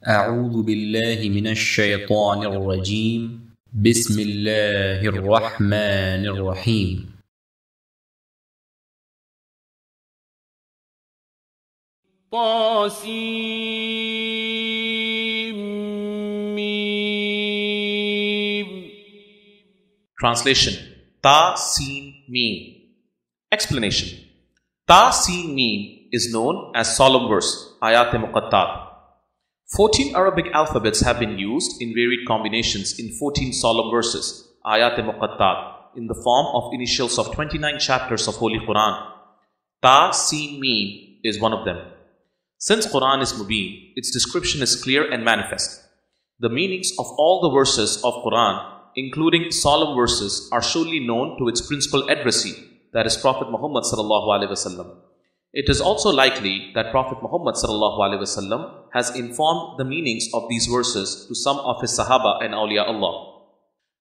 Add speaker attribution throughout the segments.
Speaker 1: أعوذ بالله من الشيطان الرجيم. بسم الله الرحمن الرحيم.
Speaker 2: Translation: Ta Sin Mim. Explanation: Ta Sin Mim is known as solemn verse, Ayat-e-Muqattat. 14 Arabic alphabets have been used in varied combinations in 14 solemn verses, Ayat-e-Muqattat, in the form of initials of 29 chapters of Holy Quran. Ta Sin Mim is one of them. Since Quran is Mubin, its description is clear and manifest. The meanings of all the verses of Quran, including solemn verses, are surely known to its principal addressee, that is Prophet Muhammad sallallahu alaihi wasallam. It is also likely that Prophet Muhammad sallallahu alaihi wasallam has informed the meanings of these verses to some of his Sahaba and Awliya Allah.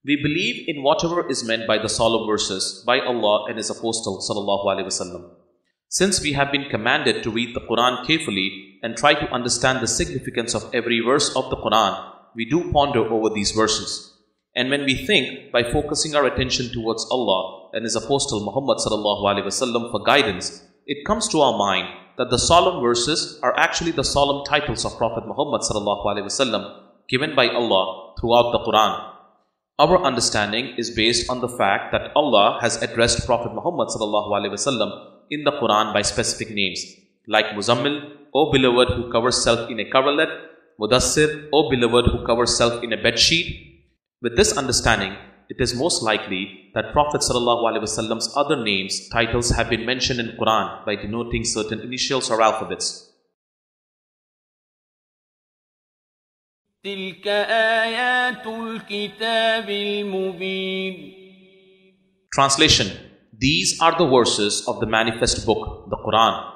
Speaker 2: We believe in whatever is meant by the solemn verses by Allah and His Apostle sallallahu alaihi wasallam. Since we have been commanded to read the Quran carefully and try to understand the significance of every verse of the Quran, we do ponder over these verses. And when we think, by focusing our attention towards Allah and His Apostle Muhammad sallallahu alaihi wasallam for guidance, it comes to our mind that the solemn verses are actually the solemn titles of Prophet Muhammad sallallahu alaihi wasallam given by Allah throughout the Quran. Our understanding is based on the fact that Allah has addressed Prophet Muhammad sallallahu alaihi wasallam in the Quran by specific names, like Muzammil, O beloved who covers self in a coverlet; Mudassir, O beloved who covers self in a bedsheet. With this understanding, it is most likely that Prophet ﷺ's other names, titles have been mentioned in Quran by denoting certain initials or alphabets.
Speaker 3: تلك آيات الكتاب المبين.
Speaker 2: Translation: These are the verses of the manifest book, the Quran.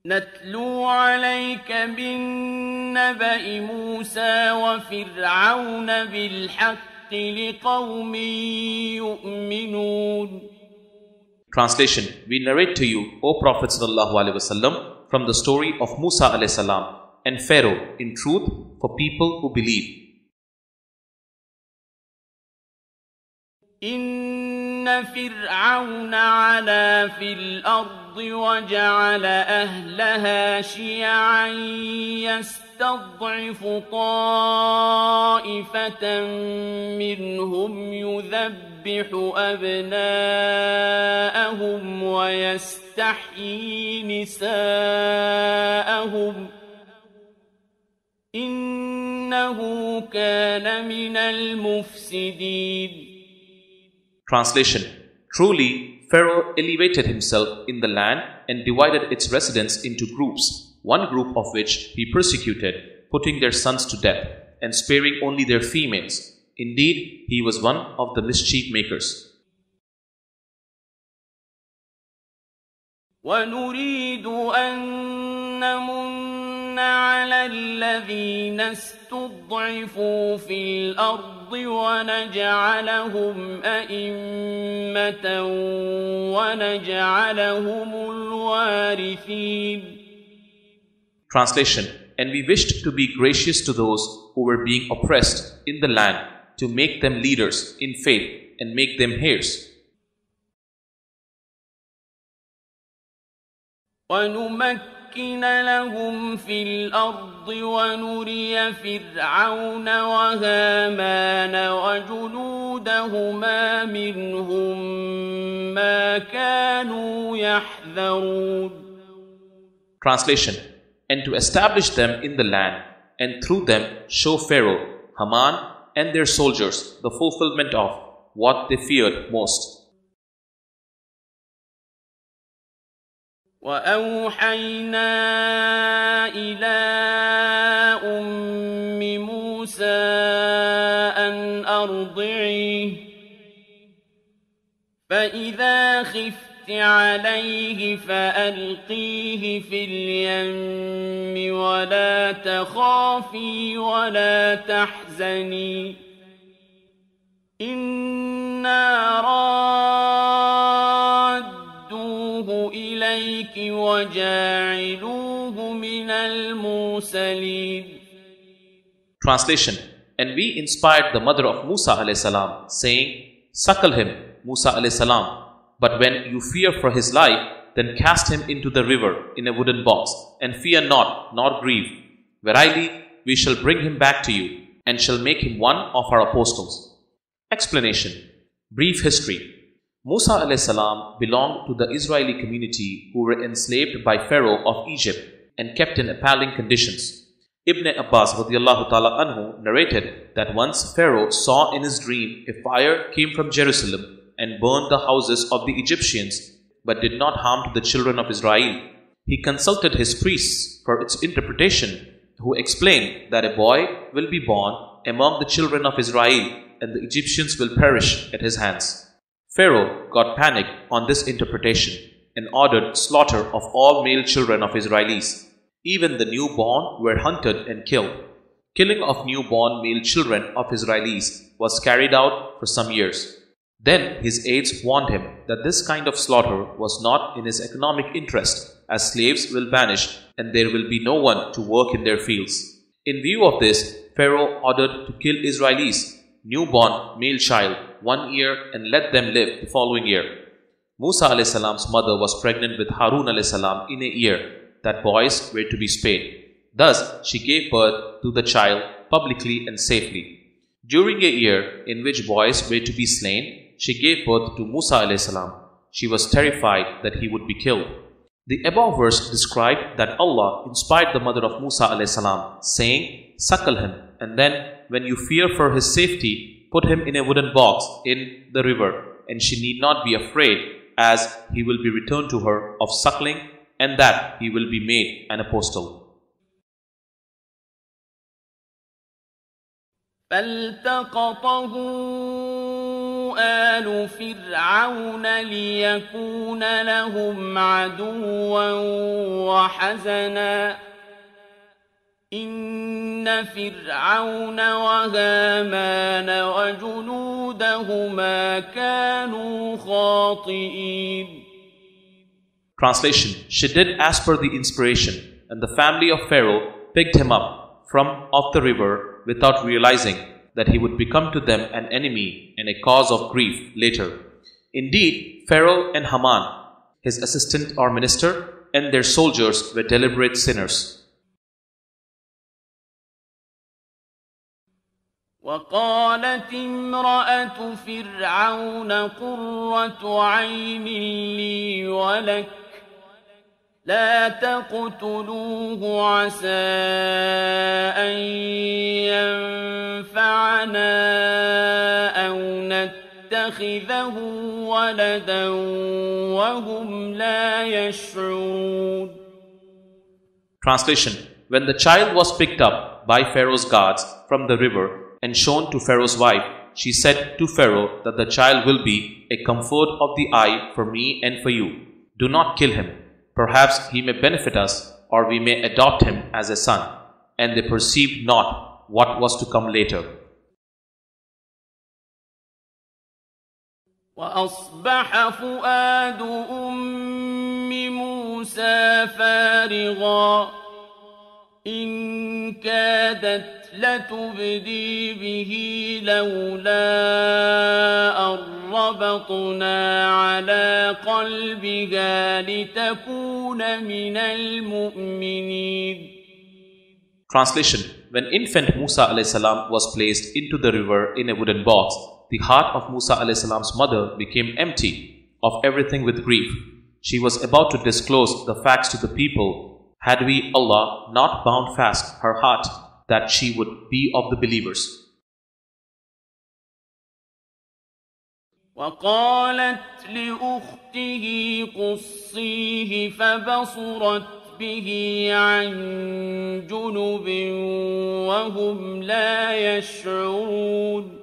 Speaker 3: نتلو عليك بالنبأ موسى وفرعون بالحق لقوم يؤمنون.
Speaker 2: Translation: We narrate to you, O Prophet ﷺ, from the story of Musa alayhi salam and Pharaoh in truth for people who believe.
Speaker 3: إن فرعون علا في الأرض وجعل أهلها شيعا يستضعف طائفة منهم يذبح أبناءهم ويستحيي نساءهم إنه كان من المفسدين.
Speaker 2: Translation: Truly, Pharaoh elevated himself in the land and divided its residents into groups, one group of which he persecuted, putting their sons to death, and sparing only their females. Indeed, he was one of the mischief makers.
Speaker 3: وَنُرِيدُ أَن نَّمُنَّ عَلَى الَّذِينَ اسْتُضْعِفُوا فِي الْأَرْضِ وَنَجْعَلَهُمْ أَئِمَّةً وَنَجْعَلَهُمُ الْوَارِثِينَ.
Speaker 2: Translation: And we wished to be gracious to those who were being oppressed in the land, to make them leaders in faith and make them heirs.
Speaker 3: وَنُمَكِّنَ لَهُمْ فِي الْأَرْضِ وَنُرِيَ فِرْعَوْنَ وَهَامَانَ وَجُنُودَهُمَا مِنْهُمْ مَا كَانُوا يَحْذَرُونَ.
Speaker 2: Translation: And to establish them in the land, and through them show Pharaoh, Haman, and their soldiers the fulfillment of what they feared most.
Speaker 3: وَأَوْحَيْنَا إِلَىٰ أُمِّ مُوسَىٰ أَنْ أَرْضِعِيهِ فَإِذَا خِفْتِ عَلَيْهِ فَأَلْقِيهِ فِي الْيَمِّ وَلَا تَخَافِي وَلَا تَحْزَنِي إِنَّا رَادُّوهُ إِلَيْكِ وجاعلوه من المرسلين.
Speaker 2: Translation. And we inspired the mother of Musa alayhi salam, saying, Suckle him, Musa alayhi salam. But when you fear for his life, then cast him into the river in a wooden box, and fear not, nor grieve. Verily, we shall bring him back to you, and shall make him one of our apostles. Explanation. Brief history. Musa alayhi salam belonged to the Israeli community who were enslaved by Pharaoh of Egypt and kept in appalling conditions. Ibn Abbas radiallahu ta'ala anhu narrated that once Pharaoh saw in his dream a fire came from Jerusalem and burned the houses of the Egyptians, but did not harm to the children of Israel. He consulted his priests for its interpretation, who explained that a boy will be born among the children of Israel, and the Egyptians will perish at his hands. Pharaoh got panic on this interpretation and ordered slaughter of all male children of Israelis. Even the newborn were hunted and killed. Killing of newborn male children of Israelis was carried out for some years. Then his aides warned him that this kind of slaughter was not in his economic interest, as slaves will vanish and there will be no one to work in their fields. In view of this, Pharaoh ordered to kill Israelis, newborn male child, 1 year, and let them live the following year. Musa alayhi salam's mother was pregnant with Harun alayhi salam in a year that boys were to be spared. Thus, she gave birth to the child publicly and safely. During a year in which boys were to be slain, she gave birth to Musa alayhi salam. She was terrified that he would be killed. The above verse described that Allah inspired the mother of Musa alayhi salam, saying, Suckle him, and then when you fear for his safety, put him in a wooden box in the river, and she need not be afraid, as he will be returned to her of suckling, and that he will be made an apostle.
Speaker 3: فالتقطه آل فرعون ليكون لهم عدوا وحزنا إن فرعون وهامان وجنودهما كانوا خاطئين.
Speaker 2: Translation. She did as per the inspiration, and the family of Pharaoh picked him up from off the river without realizing that he would become to them an enemy and a cause of grief later. Indeed, Pharaoh and Haman, his assistant or minister, and their soldiers were deliberate sinners.
Speaker 3: وقالت امرأة فرعون قرة عين لي ولك لا تقتلوه عسى أن ينفعنا أو نتخذه ولدا وهم لا يشعرون.
Speaker 2: Translation. When the child was picked up by Pharaoh's guards from the river and shown to Pharaoh's wife, she said to Pharaoh that the child will be a comfort of the eye for me and for you. Do not kill him. Perhaps he may benefit us, or we may adopt him as a son. And they perceived not what was to come later.
Speaker 3: وأصبح فؤاد أم موسى فارغا إن كادت لتبدي به لولا أن ربطنا على قلبها لتكون من المؤمنين.
Speaker 2: Translation. When infant Musa alayhi salam was placed into the river in a wooden box, the heart of Musa alayhi salam's mother became empty of everything with grief. She was about to disclose the facts to the people, had we, Allah, not bound fast her heart, that she would be of the believers.
Speaker 3: وقالت لأخته قصيه فبصرت به عن جنب وهم لا يشعرون.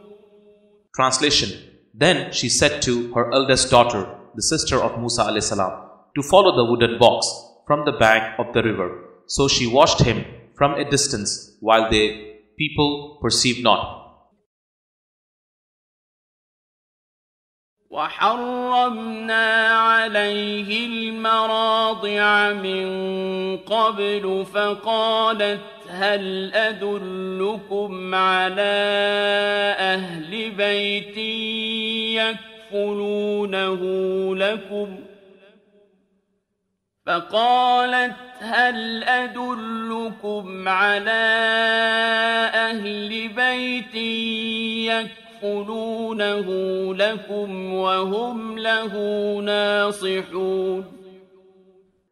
Speaker 2: Translation. Then she said to her eldest daughter, the sister of Musa alayhi salam, to follow the wooden box from the bank of the river. So she watched him from a distance while the people perceived not.
Speaker 3: وحرمنا عليه المراضع من قبل فقالت هل أدلكم على أهل بيت يكفلونه لكم وهم له ناصحون.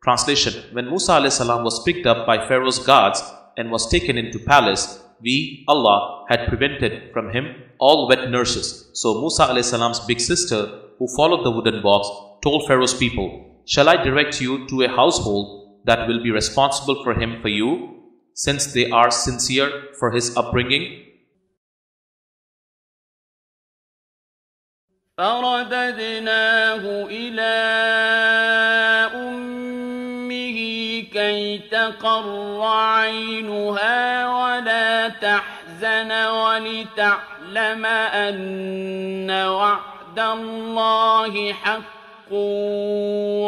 Speaker 2: Translation: When Musa a.s. was picked up by Pharaoh's guards and was taken into palace, we, Allah, had prevented from him all wet nurses. So Musa a.s.'s big sister, who followed the wooden box, told Pharaoh's people, "Shall I direct you to a household that will be responsible for him for you, since they are sincere for his upbringing?"
Speaker 3: فرددناه إلى أمه كي تقر عينها ولا تحزن ولتعلم أن وعد الله حق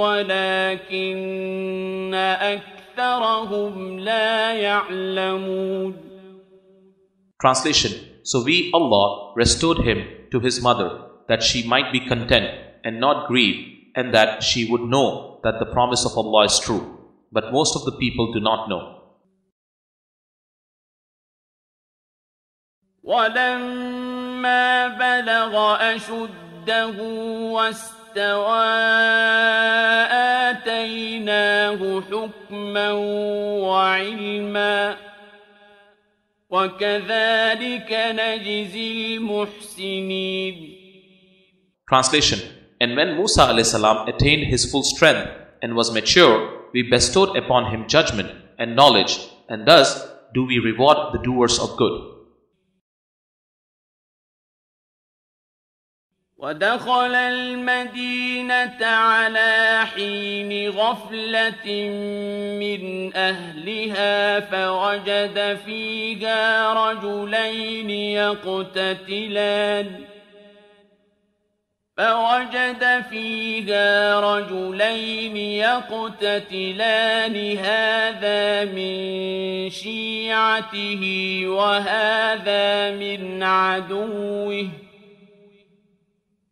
Speaker 3: ولكن أكثرهم لا يعلمون.
Speaker 2: Translation: So we, Allah, restored him to his mother, that she might be content and not grieve, and that she would know that the promise of Allah is true. But most of the people do not know.
Speaker 3: وَلَمَّا بَلَغَ أَشُدَّهُ وَاسْتَوَى آتَيْنَاهُ حُكْمًا وَعِلْمًا وَكَذَلِكَ نَجْزِي الْمُحْسِنِينَ.
Speaker 2: Translation: And when Musa a.s. attained his full strength and was mature, we bestowed upon him judgment and knowledge, and thus do we reward the doers of good.
Speaker 3: ودخل المدينة على حين غفلة من أهلها فوجد فيها رجلين يقتتلان هذا من شيعته وهذا من عدوه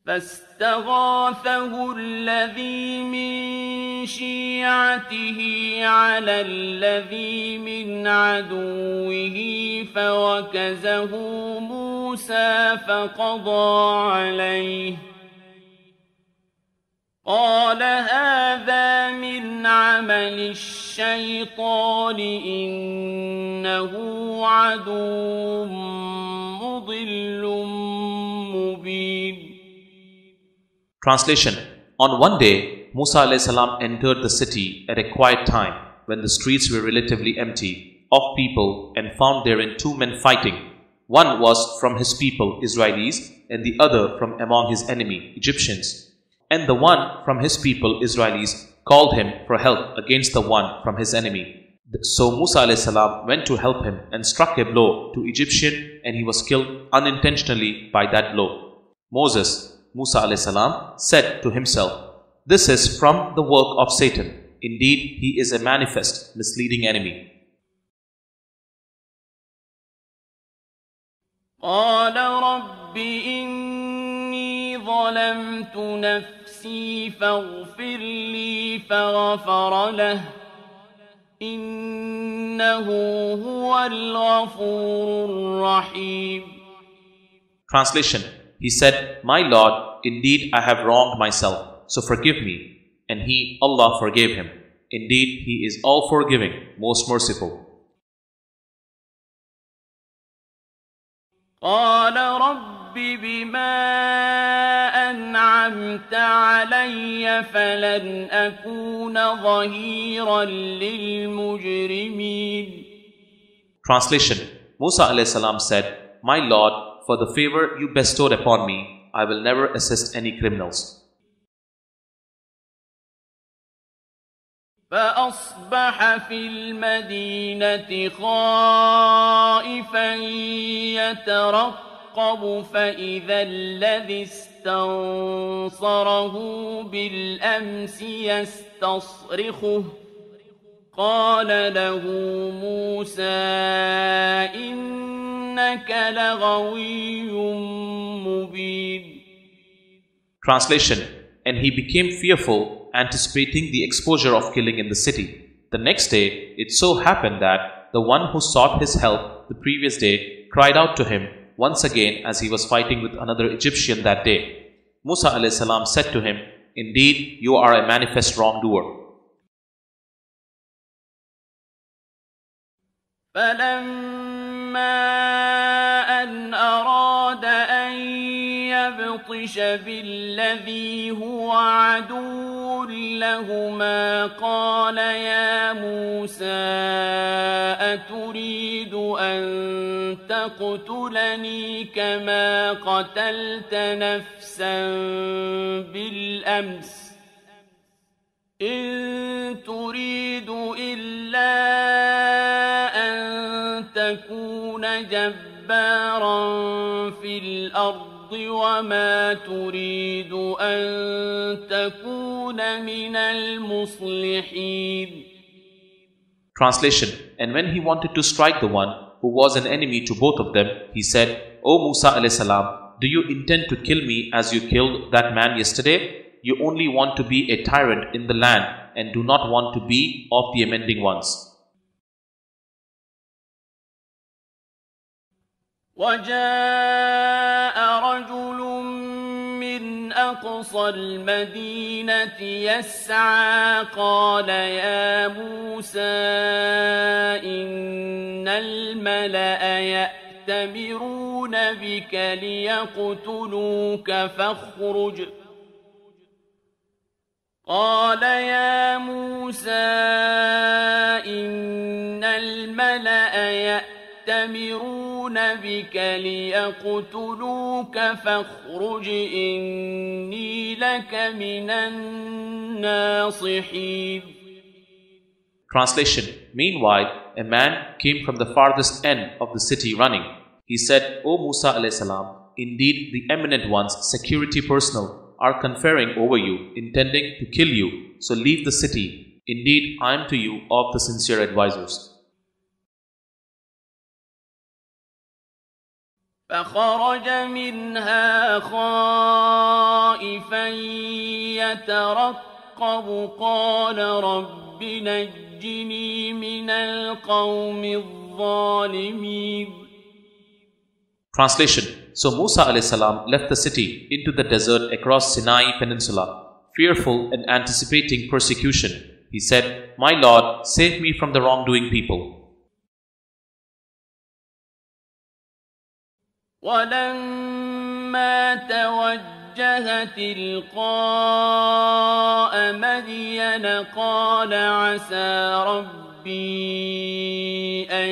Speaker 3: فاستغاثه الذي من شيعته على الذي من عدوه فوكزه موسى فقضى عليه قال هذا من عمل الشيطان إنه عدو مضل مبين.
Speaker 2: Translation: On one day, Musa a.s. entered the city at a quiet time when the streets were relatively empty of people and found therein two men fighting. One was from his people, Israelis, and the other from among his enemy, Egyptians. And the one from his people, Israelis, called him for help against the one from his enemy. So Musa a.s. went to help him and struck a blow to Egyptian, and he was killed unintentionally by that blow. Moses, Musa a.s. said to himself, "This is from the work of Satan. Indeed, he is a manifest, misleading enemy."
Speaker 3: قال رب إني ظلمت نفسي فاغفر لي فغفر له إنه هو الغفور الرحيم.
Speaker 2: Translation: He said, "My Lord, indeed I have wronged myself, so forgive me." And he, Allah, forgave him. Indeed, He is all forgiving, most merciful.
Speaker 3: قال رب بما أنعمت علي فلن أكون ظهيرا للمجرمين.
Speaker 2: Translation: Musa a.s. said, "My Lord, for the favor you bestowed upon me, I will never assist any criminals."
Speaker 3: فأصبح في المدينة خائفا يترقب فإذا الذي استنصره بالأمس يستصرخه قال له موسى إنك لغوي مبين.
Speaker 2: Translation: And he became fearful, anticipating the exposure of killing in the city. The next day, it so happened that the one who sought his help the previous day cried out to him once again as he was fighting with another Egyptian that day. Musa a.s. said to him, Indeed, you are a manifest wrongdoer.
Speaker 3: فلما أن أراد أن يبطش بالذي هو عدو لهما قال يا موسى أتريد أن تقتلني كما قتلت نفسا بالأمس إن تريد إلا أن تكون جبارا في الأرض وما تريد أن تكون من المصلحين.
Speaker 2: Translation: And when he wanted to strike the one who was an enemy to both of them, he said, O Musa a.s., do you intend to kill me as you killed that man yesterday? You only want to be a tyrant in the land and do not want to be of the amending ones.
Speaker 3: وجاء رجل من أقصى المدينة يسعى قال يا موسى إن الملأ يأتمرون بك ليقتلوك فاخرج. قال يا موسى إن الملأ يأتمرون بك ليقتلوك فاخرج إني لك من الناصحين.
Speaker 2: Translation: Meanwhile, a man came from the farthest end of the city running. He said, O Musa a.s., indeed the eminent ones, security personnel, are conferring over you, intending to kill you, so leave the city. Indeed, I am to you of the sincere advisors.
Speaker 3: فخرج منها خائفا يترقب قال رب نجني من القوم الظالمين.
Speaker 2: Translation: So Musa a.s. left the city into the desert across Sinai Peninsula, fearful and anticipating persecution. He said, My Lord, save me from the wrongdoing people.
Speaker 3: ولما توجه تلقاء مدين قال عسى ربي أن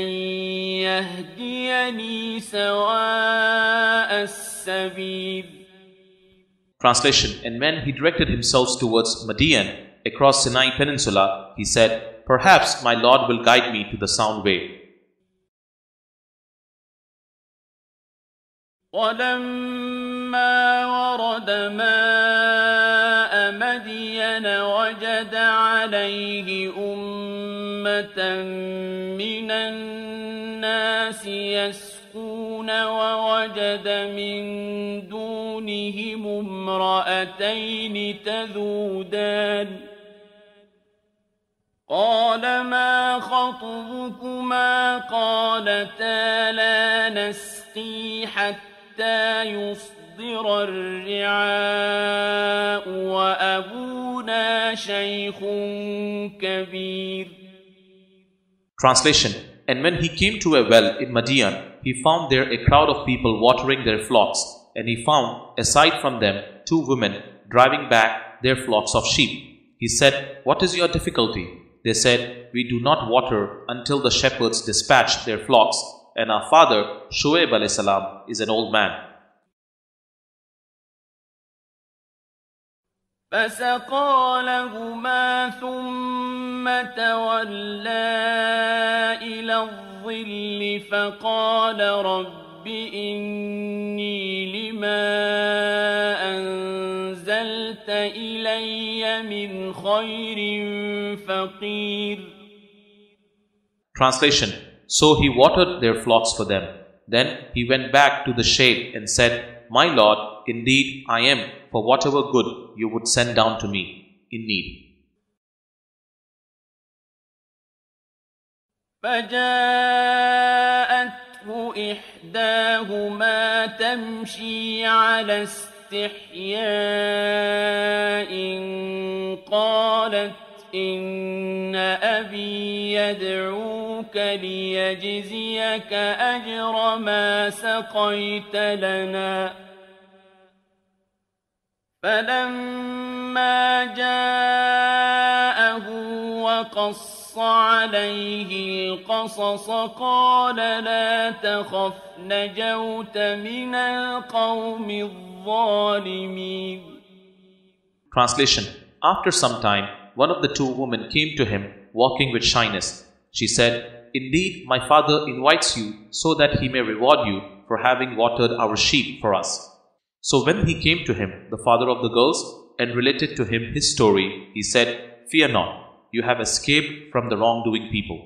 Speaker 3: يهديني سواء السبيل.
Speaker 2: Translation: And when he directed himself towards Madian across Sinai Peninsula, he said, Perhaps my Lord will guide me to the sound way.
Speaker 3: ولما ورد ماء مدين وجد عليه أمة من الناس يسقون ووجد من دونهم امرأتين تذودان قال ما خطبكما قالتا لا نسقي حتى يصدر الرعاء وأبونا شيخ كبير.
Speaker 2: Translation: And when he came to a well in Madian, he found there a crowd of people watering their flocks, and he found, aside from them, 2 women driving back their flocks of sheep. He said, What is your difficulty? They said, We do not water until the shepherds dispatch their flocks, and our father, Shuaib a.s., is an old man.
Speaker 3: فسقى لهما ثم تولى إلى الظل فقال رب إني بما أنزلت إلي من خير فقير.
Speaker 2: Translation. So he watered their flocks for them. Then he went back to the shade and said, My Lord, indeed I am for whatever good you would send down to me, in need.
Speaker 3: فجاءته إحداهما تمشي على استحياء قالت إن أبي يدعوك ليجزيك أجر ما سقيت لنا. فلما جاءه وقص عليه القصص قال لا تخف نجوت من القوم الظالمين.
Speaker 2: Translation. After some time, one of the two women came to him walking with shyness. She said, Indeed, my father invites you so that he may reward you for having watered our sheep for us. So when he came to him, the father of the girls, and related to him his story, he said, Fear not, you have escaped from the wrongdoing people.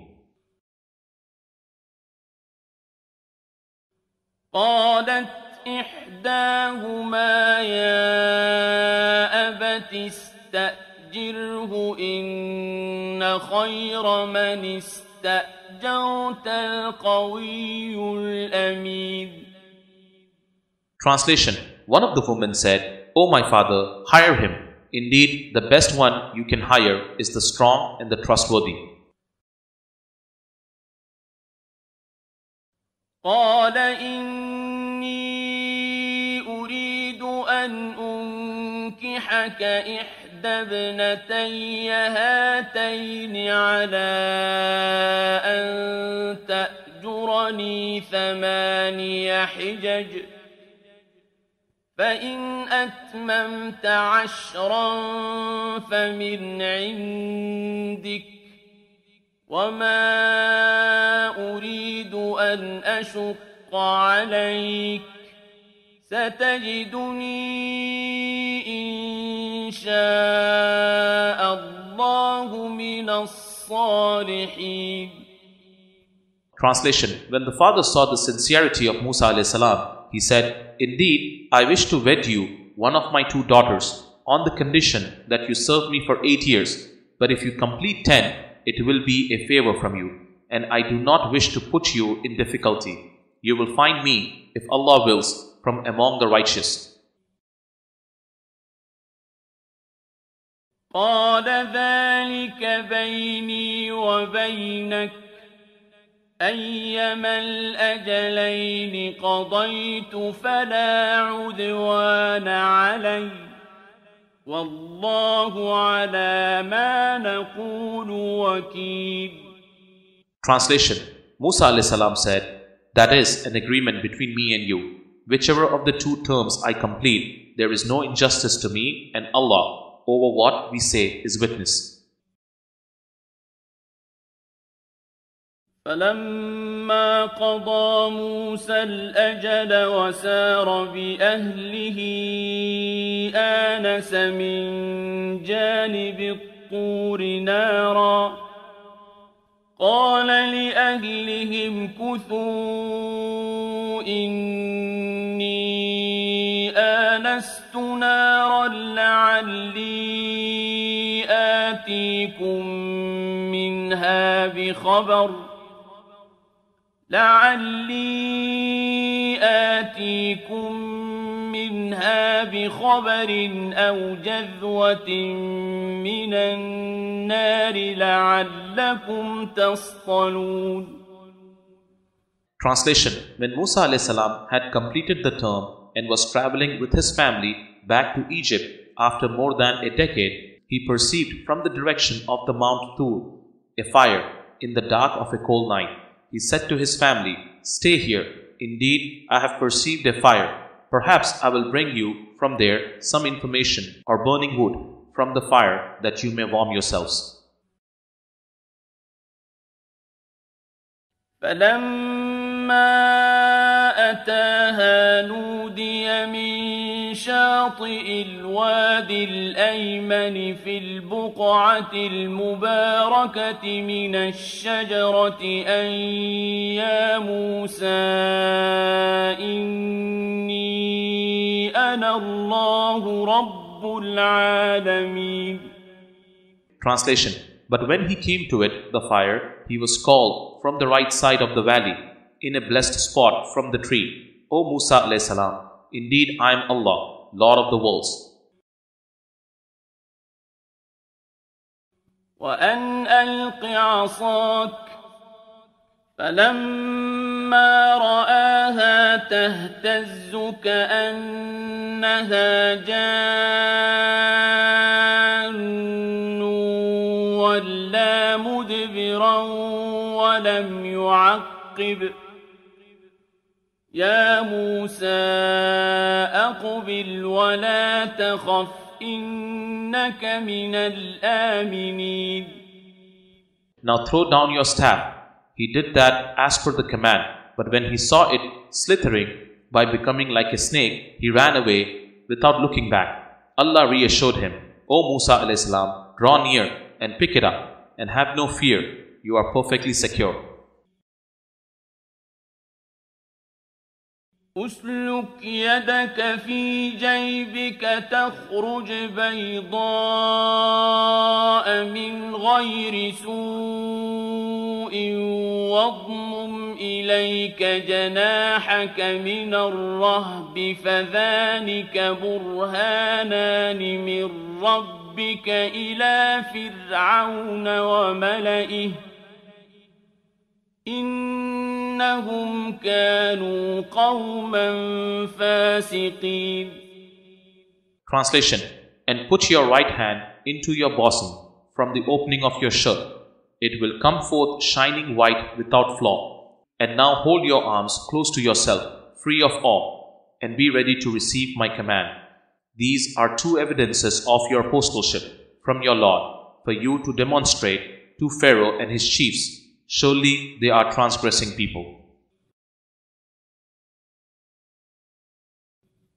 Speaker 3: قالت إحداهما يا أبت استأجره إن خير من استأجرت القوي الأمين.
Speaker 2: Translation. One of the women said, O my father, hire him. Indeed, the best one you can hire is the strong and the trustworthy.
Speaker 3: قال إني أريد أن أنكحك إحدى ابنتي هاتين على أن تأجرني 8 حجج فإن أتممت 10 فمن عندك وما أريد أن أشق عليك ستجدني إن شاء الله من الصالحين.
Speaker 2: Translation. When the father saw the sincerity of Musa alayhi salam, he said, Indeed, I wish to wed you, one of my 2 daughters, on the condition that you serve me for 8 years. But if you complete 10, it will be a favor from you, and I do not wish to put you in difficulty. You will find me, if Allah wills, from among the righteous.
Speaker 3: قال ذلك بيني وبينك أيما الأجلين قضيت فلا عدوان علي والله على ما نقول وكيل.
Speaker 2: Translation. Musa alayhi salam said, That is an agreement between me and you. Whichever of the 2 terms I complete, there is no injustice to me, and Allah, over what we say, is witness.
Speaker 3: فلما قضى موسى الأجل وسار بأهله آنس من جانب الطور نارا قال لأهلهم كثوا إني آنست نارا لعلي آتيكم منها بخبر أو جذوة من النار لعلكم تصطلون.
Speaker 2: Translation. When Musa alayhi salam had completed the term and was traveling with his family back to Egypt after more than a decade, he perceived from the direction of the Mount Tur a fire in the dark of a cold night. He said to his family, Stay here. Indeed, I have perceived a fire. Perhaps I will bring you from there some information or burning wood from the fire that you may warm yourselves.
Speaker 3: فلما أتاها نودي من شاطئ الوادي الأيمن في البقعة المباركة من الشجرة أن يا موسى إني أنا الله رب العالمين.
Speaker 2: Translation. But when he came to it, the fire, he was called from the right side of the valley, in a blessed spot from the tree. O Musa alayhi salam, indeed I am Allah, Lord of the worlds.
Speaker 3: وأن ألق عصاك فلما رآها تهتز كأنها جان ولا مدبرا ولم يعقب يا موسى أقبل ولا تخف إنك من الآمنين.
Speaker 2: Now throw down your staff. He did that as per the command, but when he saw it slithering by becoming like a snake, he ran away without looking back. Allah reassured him, O Musa alayhi salam, draw near and pick it up, and have no fear, you are perfectly secure.
Speaker 3: أسلك يدك في جيبك تخرج بيضاء من غير سوء واضمم إليك جناحك من الرهب فذلك برهانان من ربك إلى فرعون وملئه إنهم كانوا قوما فاسقين.
Speaker 2: Translation. And put your right hand into your bosom from the opening of your shirt. It will come forth shining white without flaw. And now hold your arms close to yourself, free of awe, and be ready to receive my command. These are two evidences of your apostleship from your Lord for you to demonstrate to Pharaoh and his chiefs. Surely they are transgressing people.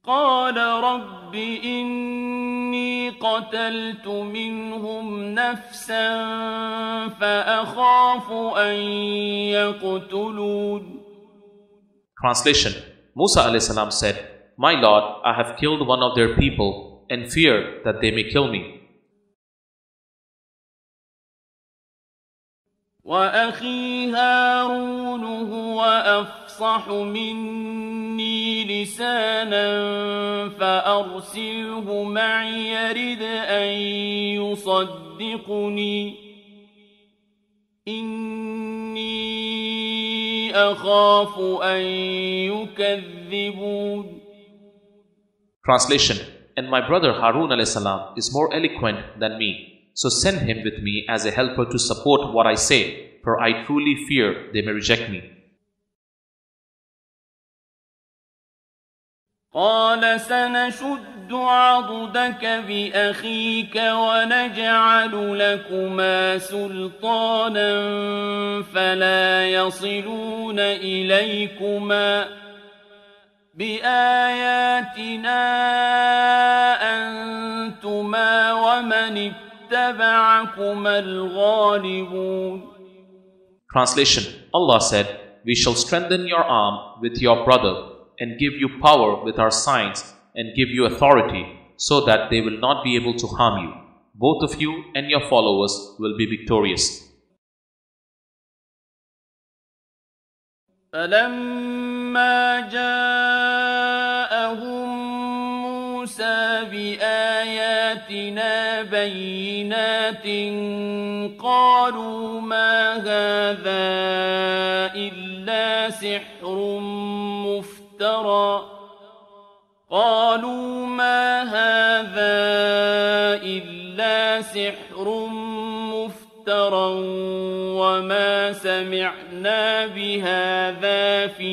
Speaker 3: قال رب إني قتلت منهم نفسا فأخاف أن يقتلون.
Speaker 2: Translation. Musa alayhi salam said, My Lord, I have killed one of their people and fear that they may kill me.
Speaker 3: وأخي هارون هو أفصح مني لسانا فأرسله معي يرد أن يصدقني إني أخاف أن يكذبون.
Speaker 2: Translation. And my brother Harun alayhi salam is more eloquent than me. So send him with me as a helper to support what I say, for I truly fear they may reject me.
Speaker 3: قال سنشد عضدك بأخيك ونجعل لكما سلطانا فلا يصلون إليكما بآياتنا أنتما ومن اتبعكما الغالبون.
Speaker 2: Translation. Allah said, We shall strengthen your arm with your brother and give you power with our signs and give you authority so that they will not be able to harm you. Both of you and your followers will be victorious.
Speaker 3: فلما جاءهم موسى بآياتنا بينات قالوا ما هذا إلا سحر مفترى وما سمعنا بهذا في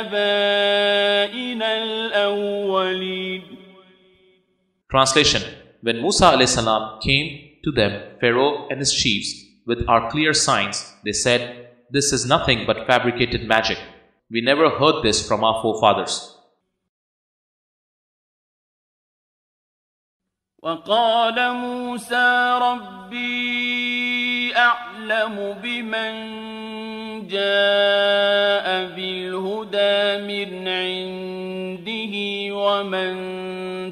Speaker 3: آبائنا الأولين.
Speaker 2: Translation. When Musa alayhi salam came to them, Pharaoh and his chiefs, with our clear signs, they said, This is nothing but fabricated magic. We never heard this from our forefathers.
Speaker 3: وقال موسى ربي أعلم بمن جاء بالهدى من عنده ومن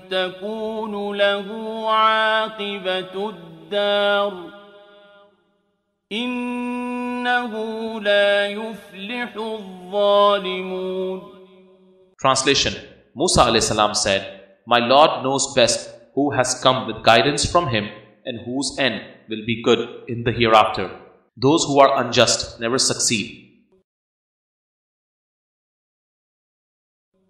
Speaker 3: تكون له عاقبة الدار إنه لا يفلح الظالمون.
Speaker 2: Translation. Musa alayhi salam said, "My Lord knows best who has come with guidance from him and whose end will be good in the hereafter. Those who are unjust never succeed."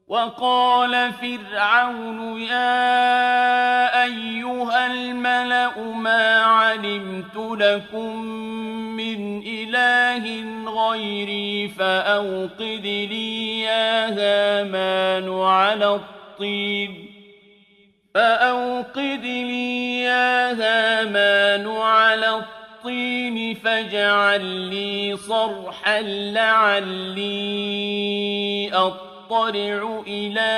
Speaker 3: وقال فرعون يا أيها الملأ ما علمت لكم من إله غيري فأوقد لي يا هامان على الطين فاجعل لي صرحا لعلي أطلع إلى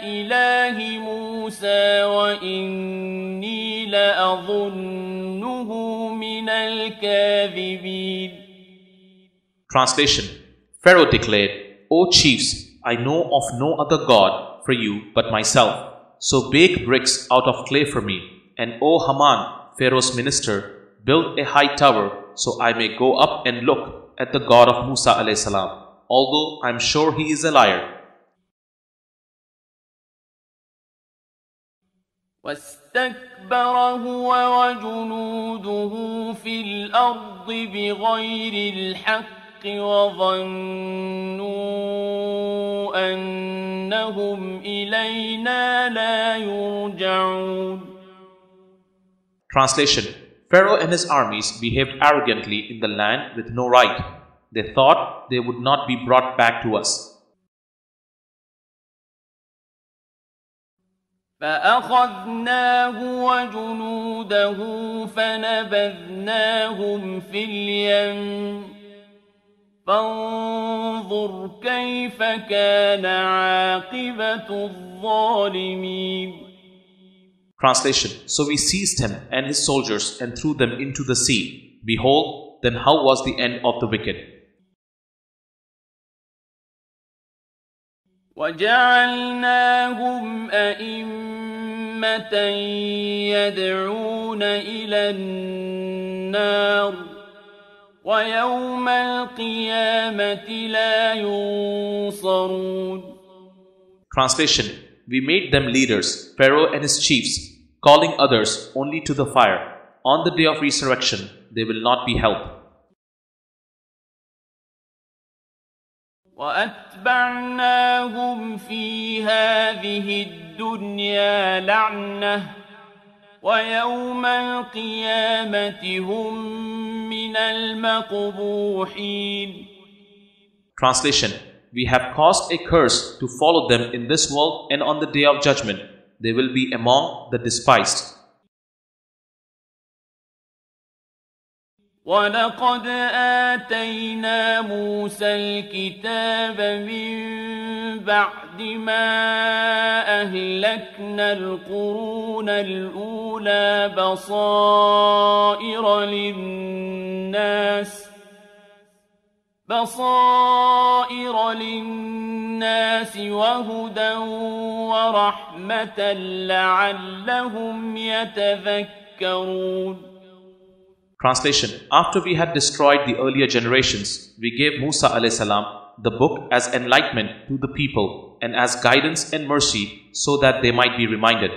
Speaker 3: إله موسى وإني لأظنه من الكاذبين.
Speaker 2: Translation. Pharaoh declared, "O chiefs, I know of no other God for you but myself. So bake bricks out of clay for me, and O Haman, Pharaoh's minister, build a high tower so I may go up and look at the God of Musa alayhi salam, although I am sure he is a liar."
Speaker 3: واستكبر هو وجنوده في الأرض بغير الحق وظنوا أنهم إلينا لا يرجعون.
Speaker 2: Translation. Pharaoh and his armies behaved arrogantly in the land with no right. They thought they would not be brought back to us.
Speaker 3: فأخذناه وجنوده فنبذناهم في اليم فانظر كيف كان عاقبة الظالمين.
Speaker 2: Translation. So we seized him and his soldiers and threw them into the sea. Behold, then how was the end of the wicked?
Speaker 3: وجعلناهم أئمة يدعون إلى النار ويوم القيامة لا ينصرون.
Speaker 2: Translation. We made them leaders, Pharaoh and his chiefs, calling others only to the fire. On the day of resurrection, they will not be helped.
Speaker 3: وأتبعناهم في هذه الدنيا لعنة ويوم القيامة هم من المقبوحين.
Speaker 2: Translation. We have caused a curse to follow them in this world, and on the day of judgment, they will be among the despised.
Speaker 3: وَلَقَدْ آتَيْنَا مُوسَى الْكِتَابَ مِنْ بَعْدِ مَا أَهْلَكْنَا الْقُرُونَ الْأُولَى بصائر للناس وهدى ورحمة لعلهم يتذكرون.
Speaker 2: Translation. After we had destroyed the earlier generations, we gave Musa alayhi salam the book as enlightenment to the people and as guidance and mercy so that they might be reminded.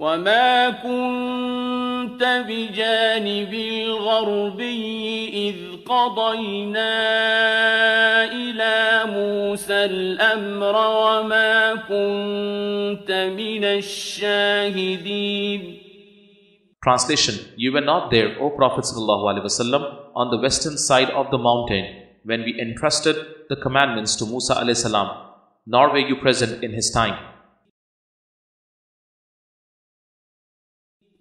Speaker 3: وَمَا كُنْتَ بِجَانِبِ الْغَرْبِيِّ إِذْ قَضَيْنَا إِلَى مُوسَى الْأَمْرَ وَمَا كُنْتَ مِنَ الشَّاهِدِينَ.
Speaker 2: Translation. You were not there, O Prophet ﷺ, on the western side of the mountain when we entrusted the commandments to Musa alayhi salam, nor were you present in his time.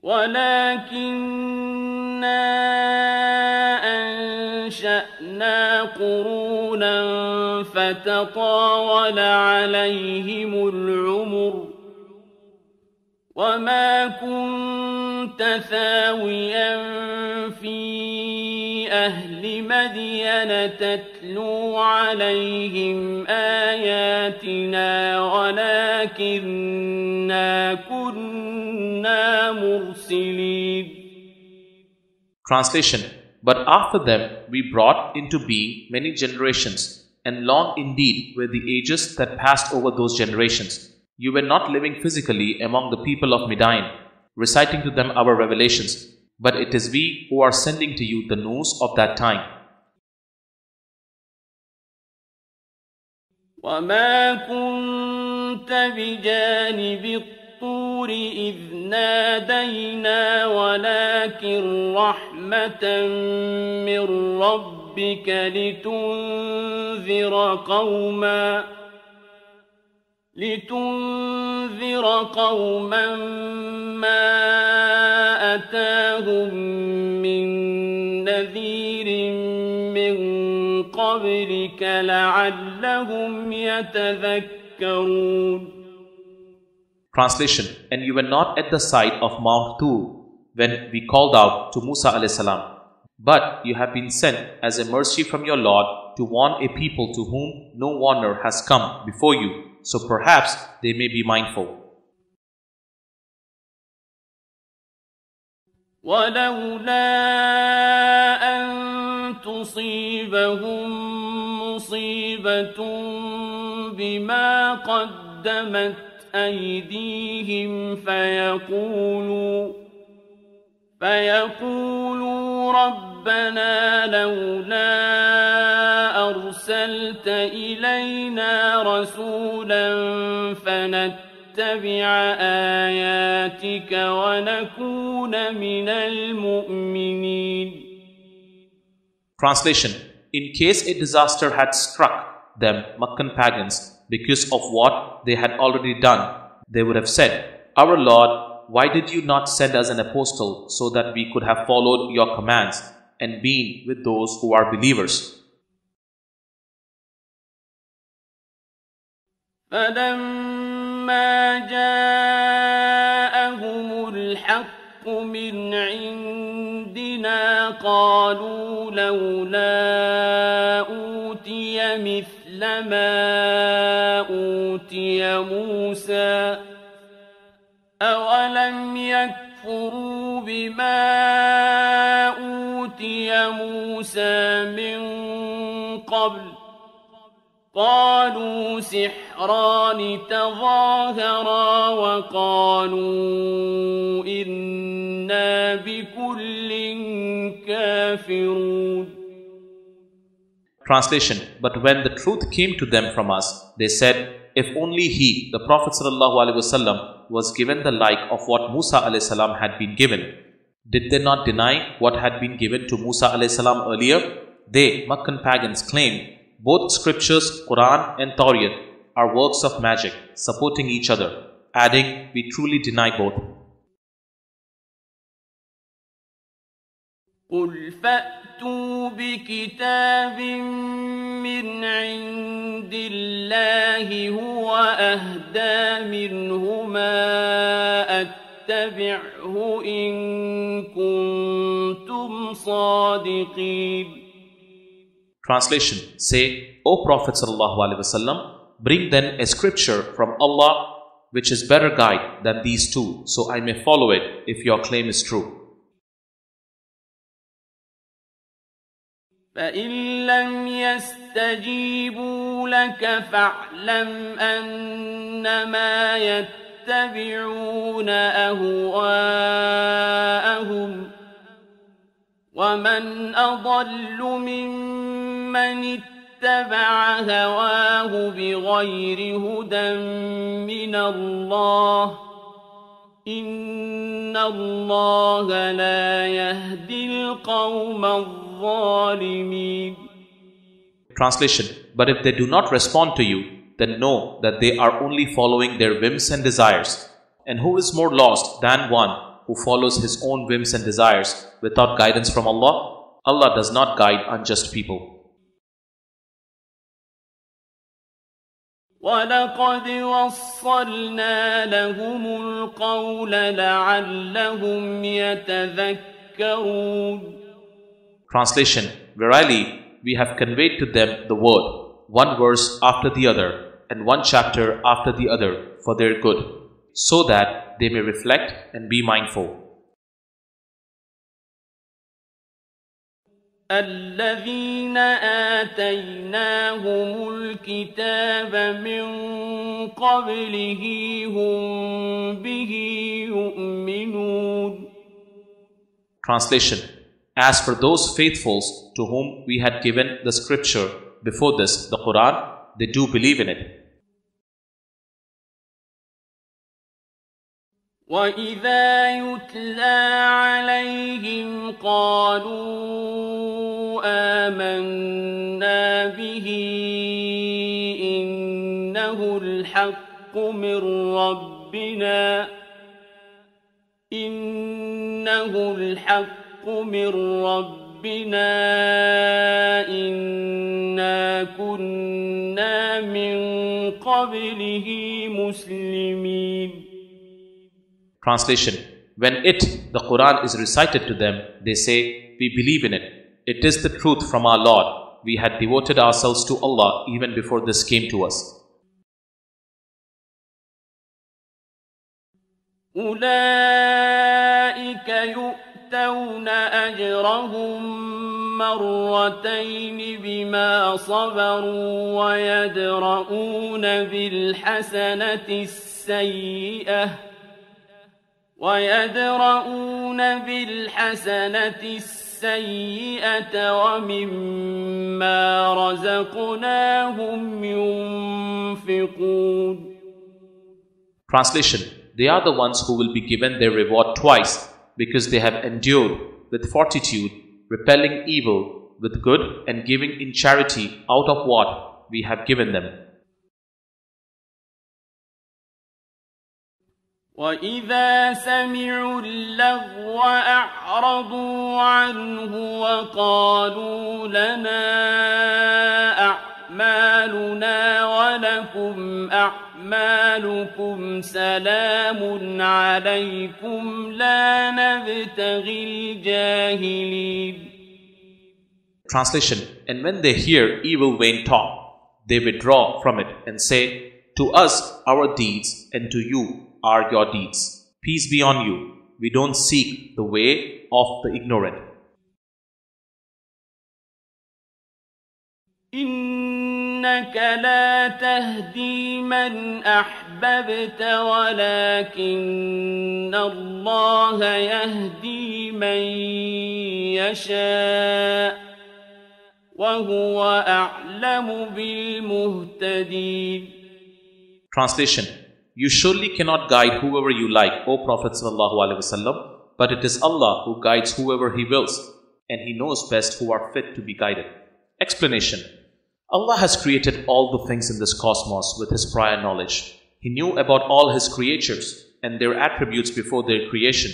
Speaker 3: وَلَكِنَّا أَنشَأْنَا قُرُونًا فَتَطَاوَلَتْ وتطاول عليهم العمر وما كنت ثاويا في أهل مدين تتلو عليهم آياتنا ولكننا كنا مرسلين.
Speaker 2: Translation. But after them we brought into being many generations, and long indeed were the ages that passed over those generations. You were not living physically among the people of Midian, reciting to them our revelations, but it is we who are sending to you the news of that time.
Speaker 3: وما كنت بجانب الطور إذ نادينا ولكن رحمة من ربك لتنذر قوما ما أتاهم من نذير من قبلك لعلهم يتذكرون.
Speaker 2: Translation. And you were not at the site of Mount Tur when we called out to Musa alayhi salam, but you have been sent as a mercy from your Lord to warn a people to whom no warner has come before you, so perhaps they may be mindful.
Speaker 3: ولولا أن تصيبهم مصيبة بما قدمت أيديهم فيقولوا ربنا لولا أرسلت إلينا رسولا فنتبع آياتك ونكون من المؤمنين.
Speaker 2: Translation. In case a disaster had struck them, Meccan pagans, because of what they had already done, they would have said, Our Lord, why did you not send us an apostle so that we could have followed your commands and been with those who are believers?
Speaker 3: فَلَمَّا جَاءَهُمُ الْحَقُّ مِنْ عِنْدِنَا قَالُوا لَوْلَا أُوتِيَ مِثْلَ مَا أُوتِيَ مُوسَى أَوَلَمْ يَكْفُرُوا بِمَا أُوتِيَ مُوسَى مِنْ قَبْلُ قالوا سحران تظاهرا وقالوا إنا بكل كافرون.
Speaker 2: Translation. But when the truth came to them from us, they said, if only he, the Prophet ﷺ, was given the like of what Musa ﷺ had been given. Did they not deny what had been given to Musa ﷺ earlier? They, Meccan pagans, claimed both scriptures, Quran and Tawreed, are works of magic, supporting each other, adding, we truly deny both.
Speaker 3: قُلْ فَأْتُوا بِكِتَابٍ مِّنْ عِندِ اللَّهِ هُوَ أَهْدَىٰ مِنْهُمَا أَتَّبِعْهُ إِن كُنتُمْ صَادِقِينَ.
Speaker 2: Translation. Say, O Prophet ﷺ, bring then a scripture from Allah which is better guide than these two, so I may follow it if your claim is true.
Speaker 3: فَإِن لَّمْ يَسْتَجِيبُوا لَكَ فَاعْلَمْ أَنَّمَا يَتَّبِعُونَ أَهْوَاءَهُمْ وَمَنْ أَضَلُّ مِمَّنِ اتَّبَعَ هَوَاهُ بِغَيْرِ هُدًى مِّنَ اللَّهِ إِنَّ اللَّهَ لَا يَهْدِي الْقَوْمَ الظَّالِمِينَ.
Speaker 2: Translation. But if they do not respond to you, then know that they are only following their whims and desires. And who is more lost than one who follows his own whims and desires without guidance from Allah? Allah does not guide unjust people.
Speaker 3: وَلَقَدْ وَصَّلْنَا لَهُمُ الْقَوْلَ لَعَلَّهُمْ يَتَذَكَّرُونَ.
Speaker 2: Translation: Verily, we have conveyed to them the word, one verse after the other, and one chapter after the other, for their good, so that they may reflect and be mindful.
Speaker 3: الَّذِينَ آتَيْنَاهُمُ الْكِتَابَ مِنْ قَبْلِهِ هُمْ بِهِ يُؤْمِنُونَ.
Speaker 2: Translation: As for those faithfuls to whom we had given the scripture before this, the Quran, they do believe in it.
Speaker 3: وَإِذَا يُتْلَى عَلَيْهِمْ قَالُوا آمَنَّا بِهِ إِنَّهُ الْحَقُّ مِنْ رَبِّنَا إِنَّا كُنَّا مِنْ قَبْلِهِ مُسْلِمِينَ.
Speaker 2: Translation: When it, the Quran, is recited to them, they say, we believe in it. It is the truth from our Lord. We had devoted ourselves to Allah even before this came to us.
Speaker 3: أُولَئِكَ يُؤْتَوْنَ أَجْرَهُمْ مرتين بما صبروا ويدرؤون بالحسنة السيئة ومما رزقناهم ينفقون.
Speaker 2: Translation: They are the ones who will be given their reward twice, because they have endured with fortitude, repelling evil with good and giving in charity out of what we have given them.
Speaker 3: وَإِذَا سَمِعُوا اللَّغْوَ أَعْرَضُوا عَنْهُ وَقَالُوا لَنَا أَعْمَالُنَا وَلَكُمْ أَعْمَالُكُمْ سَلَامٌ عَلَيْكُمْ لَا نَبْتَغِي الْجَاهِلِينَ.
Speaker 2: Translation: And when they hear evil vain talk, they withdraw from it and say, to us our deeds and to you are your deeds. Peace be on you. We don't seek the way of the ignorant.
Speaker 3: إِنَّكَ لَا تَهْدِي مَنْ أَحْبَبْتَ وَلَكِنَّ اللَّهَ يَهْدِي مَنْ يَشَاءُ وَهُوَ أَعْلَمُ بِالْمُهْتَدِينَ.
Speaker 2: Translation: You surely cannot guide whoever you like, O Prophet ﷺ, but it is Allah who guides whoever He wills, and He knows best who are fit to be guided. Explanation: Allah has created all the things in this cosmos with His prior knowledge. He knew about all His creatures and their attributes before their creation.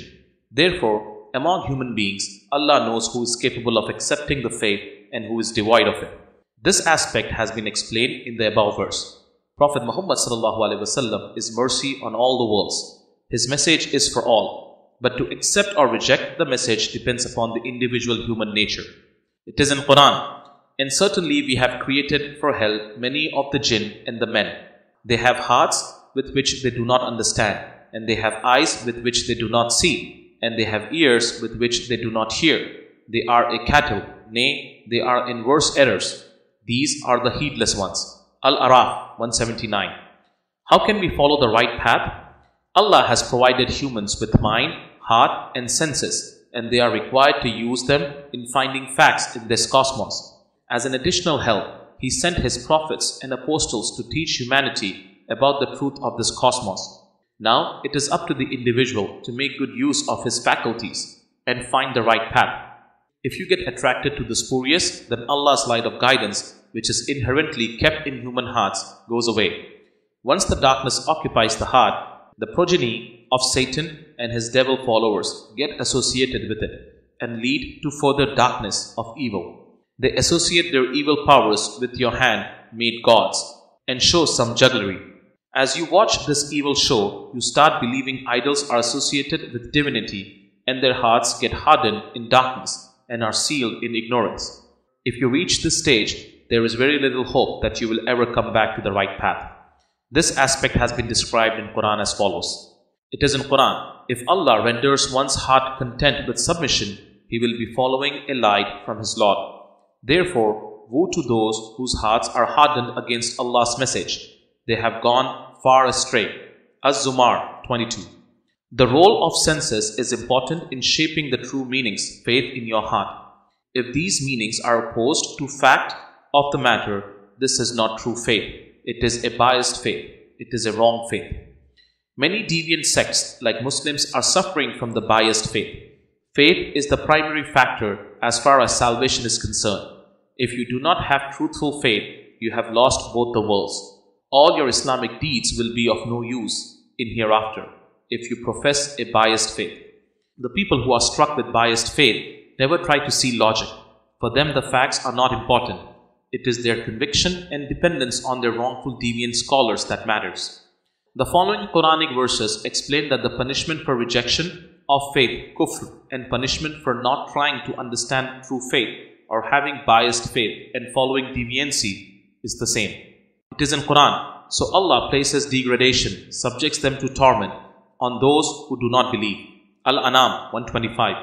Speaker 2: Therefore, among human beings, Allah knows who is capable of accepting the faith and who is devoid of it. This aspect has been explained in the above verse. Prophet Muhammad ﷺ is mercy on all the worlds. His message is for all, but to accept or reject the message depends upon the individual human nature. It is in Quran, and certainly we have created for hell many of the jinn and the men. They have hearts with which they do not understand, and they have eyes with which they do not see, and they have ears with which they do not hear. They are a cattle, nay, they are in worse errors. These are the heedless ones. Al-Araf 179. How can we follow the right path? Allah has provided humans with mind, heart and senses, and they are required to use them in finding facts in this cosmos. As an additional help, He sent His prophets and apostles to teach humanity about the truth of this cosmos. Now it is up to the individual to make good use of his faculties and find the right path. If you get attracted to the spurious, then Allah's light of guidance, which is inherently kept in human hearts, goes away. Once the darkness occupies the heart, the progeny of Satan and his devil followers get associated with it and lead to further darkness of evil. They associate their evil powers with your hand-made gods. and shows some jugglery. As you watch this evil show, you start believing idols are associated with divinity, and their hearts get hardened in darkness and are sealed in ignorance. If you reach this stage, there is very little hope that you will ever come back to the right path. This aspect has been described in Quran as follows. It is in Quran, if Allah renders one's heart content with submission, he will be following a light from his Lord. Therefore, woe to those whose hearts are hardened against Allah's message. They have gone far astray. Az-Zumar 22. The role of senses is important in shaping the true meanings, faith in your heart. If these meanings are opposed to fact of the matter, this is not true faith. It is a biased faith. It is a wrong faith. Many deviant sects like Muslims are suffering from the biased faith. Faith is the primary factor as far as salvation is concerned. If you do not have truthful faith, you have lost both the worlds. All your Islamic deeds will be of no use in hereafter if you profess a biased faith. The people who are struck with biased faith never try to see logic. For them, the facts are not important. It is their conviction and dependence on their wrongful deviant scholars that matters. The following Quranic verses explain that the punishment for rejection of faith, kufr, and punishment for not trying to understand true faith or having biased faith and following deviancy is the same. It is in Quran. So Allah places degradation, subjects them to torment on those who do not believe. Al-An'am 125.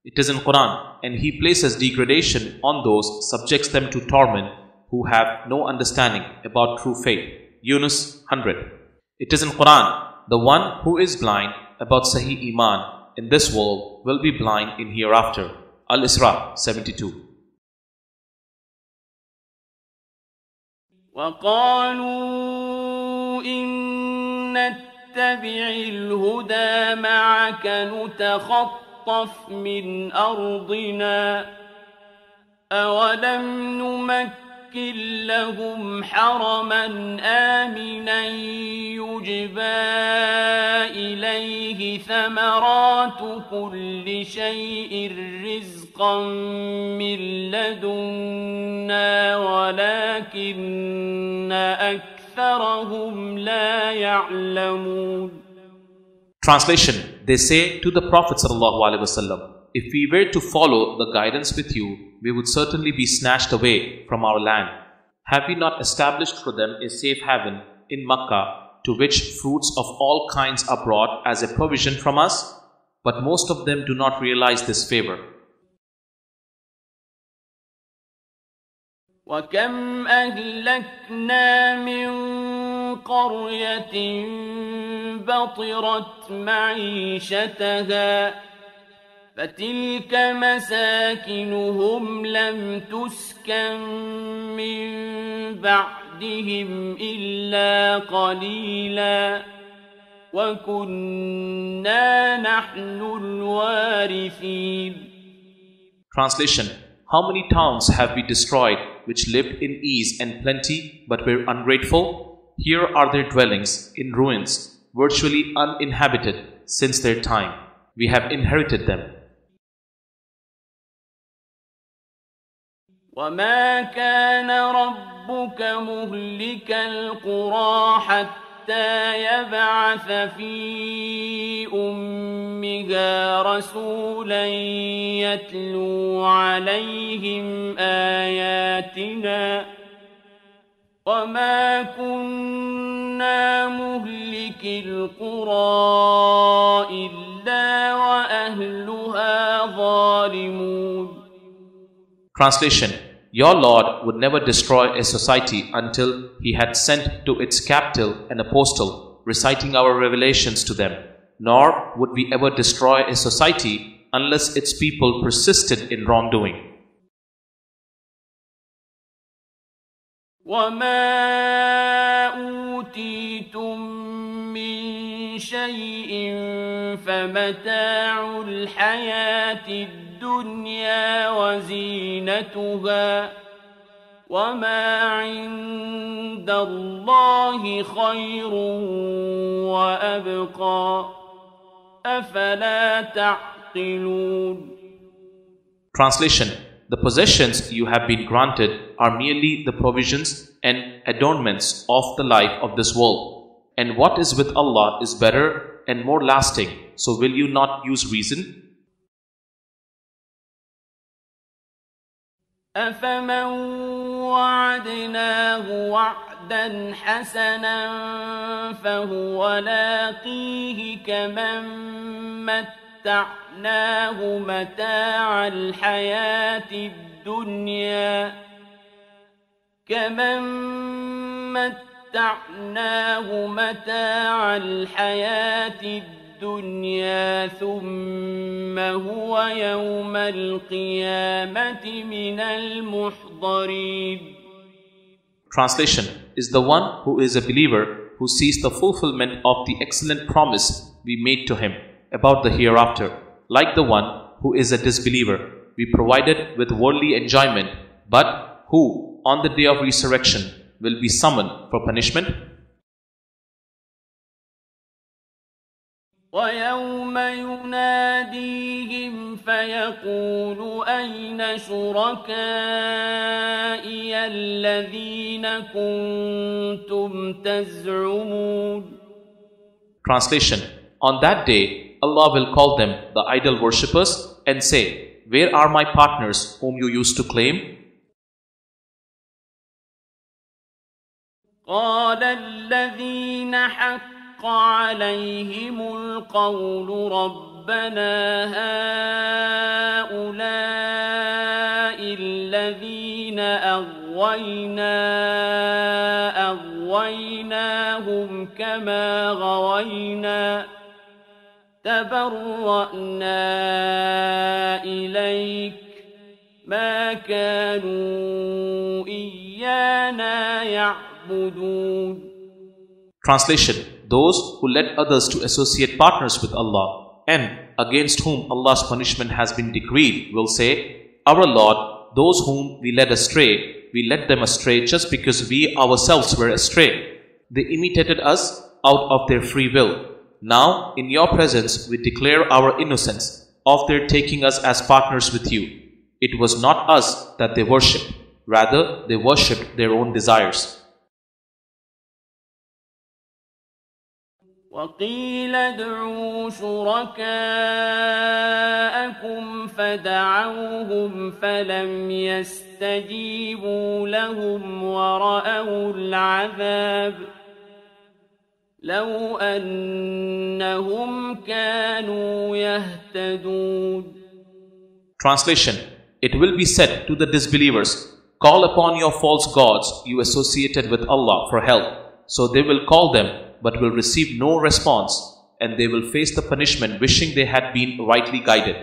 Speaker 2: It is in Quran, and He places degradation on those, subjects them to torment who have no understanding about true faith. Yunus 100. It is in Quran, the one who is blind about Sahih Iman in this world will be blind in hereafter. Al-Isra 72.
Speaker 3: وقالوا إن نتبع الهدى معك نتخطف من أرضنا أولم نمكن لهم حرما آمنا يجبى إليه ثمرات كل شيء رزقا من لدنا ولكن أكثرهم لا يعلمون.
Speaker 2: Translation. They say to the Prophet ﷺ, if we were to follow the guidance with you, we would certainly be snatched away from our land. Have we not established for them a safe haven in Makkah to which fruits of all kinds are brought as a provision from us? But most of them do not realize this favor.
Speaker 3: وَكَمْ أَهْلَكْنَا مِنْ قَرْيَةٍ بَطِرَتْ مَعِيشَتَهَا فتلك مساكنهم لم تسكن من بعدهم إلا قليلا وكنا نحن الوارثين.
Speaker 2: Translation. How many towns have we destroyed which lived in ease and plenty but were ungrateful? Here are their dwellings in ruins, virtually uninhabited since their time. We have inherited them.
Speaker 3: وما كان ربك مهلك القرى حتى يبعث في أمها رسولا يتلو عليهم آياتنا وما كنا مهلك القرى إلا وأهلها ظالمون.
Speaker 2: Translation. Your Lord would never destroy a society until He had sent to its capital an apostle reciting our revelations to them. Nor would we ever destroy a society unless its people persisted in wrongdoing.
Speaker 3: وَمَا أُوتِيتُم مِّن شَيْءٍ فَمَتَاعُ الْحَيَاةِ الدُّنْيَا وَزِينَتُهَا وَمَا عِندَ اللَّهِ خَيْرٌ وَأَبْقَى أَفَلَا تَعْقِلُونَ.
Speaker 2: Translation. The possessions you have been granted are merely the provisions and adornments of the life of this world. And what is with Allah is better and more lasting. So will you not use reason?
Speaker 3: أفمن وعدناه وعدا حسنا فهو لاقيه كمن متعناه متاع الحياة الدنيا ثم هو يوم القيامة من المحضرين.
Speaker 2: Translation is the one who is a believer who sees the fulfillment of the excellent promise we made to him about the hereafter, like the one who is a disbeliever we provided with worldly enjoyment, but who on the day of resurrection will be summoned for punishment.
Speaker 3: وَيَوْمَ يُنَادِيهِمْ فَيَقُولُ أَيْنَ شُرَكَائِيَ الَّذِينَ كُنتُمْ تَزْعُمُونَ.
Speaker 2: Translation: On that day, Allah will call them, the idol worshippers, and say, "Where are my partners whom you used to claim?"
Speaker 3: قَالَ الَّذِينَ حَقَّ عليهم القول ربنا هؤلاء الذين أغويناهم كما غوينا تبرأنا إليك ما كانوا إيانا يعبدون.
Speaker 2: Translation: Those who led others to associate partners with Allah and against whom Allah's punishment has been decreed will say, "Our Lord, those whom we led astray, we led them astray just because we ourselves were astray. They imitated us out of their free will. Now, in your presence, we declare our innocence of their taking us as partners with you. It was not us that they worshipped, rather they worshipped their own desires."
Speaker 3: وقيل ادعوا شركاءكم فدعوهم فلم يستجيبوا لهم ورأوا العذاب لو أنهم كانوا يهتدون.
Speaker 2: Translation: It will be said to the disbelievers, "Call upon your false gods you associated with Allah for help." So they will call them, but will receive no response, and they will face the punishment wishing they had been rightly guided.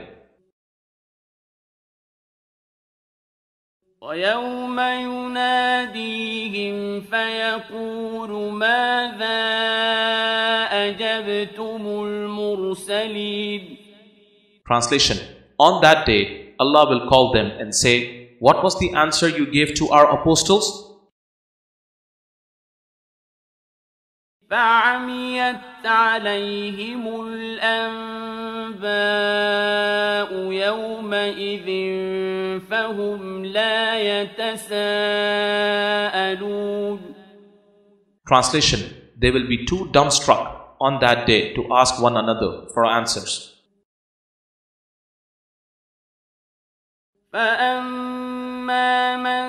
Speaker 3: وَيَوْمَ يُنَادِيهِمْ فَيَقُولُ مَاذَا أَجَبْتُمُ الْمُرْسَلِينَ.
Speaker 2: Translation: On that day, Allah will call them and say, "What was the answer you gave to our apostles?"
Speaker 3: فَعَمِيَتْ عَلَيْهِمُ الْأَنْبَاءُ يَوْمَئِذٍ فَهُمْ لَا يَتَسَاءَلُونَ.
Speaker 2: Translation: They will be too dumbstruck on that day to ask one another for answers.
Speaker 3: فَأَمَّا مَنْ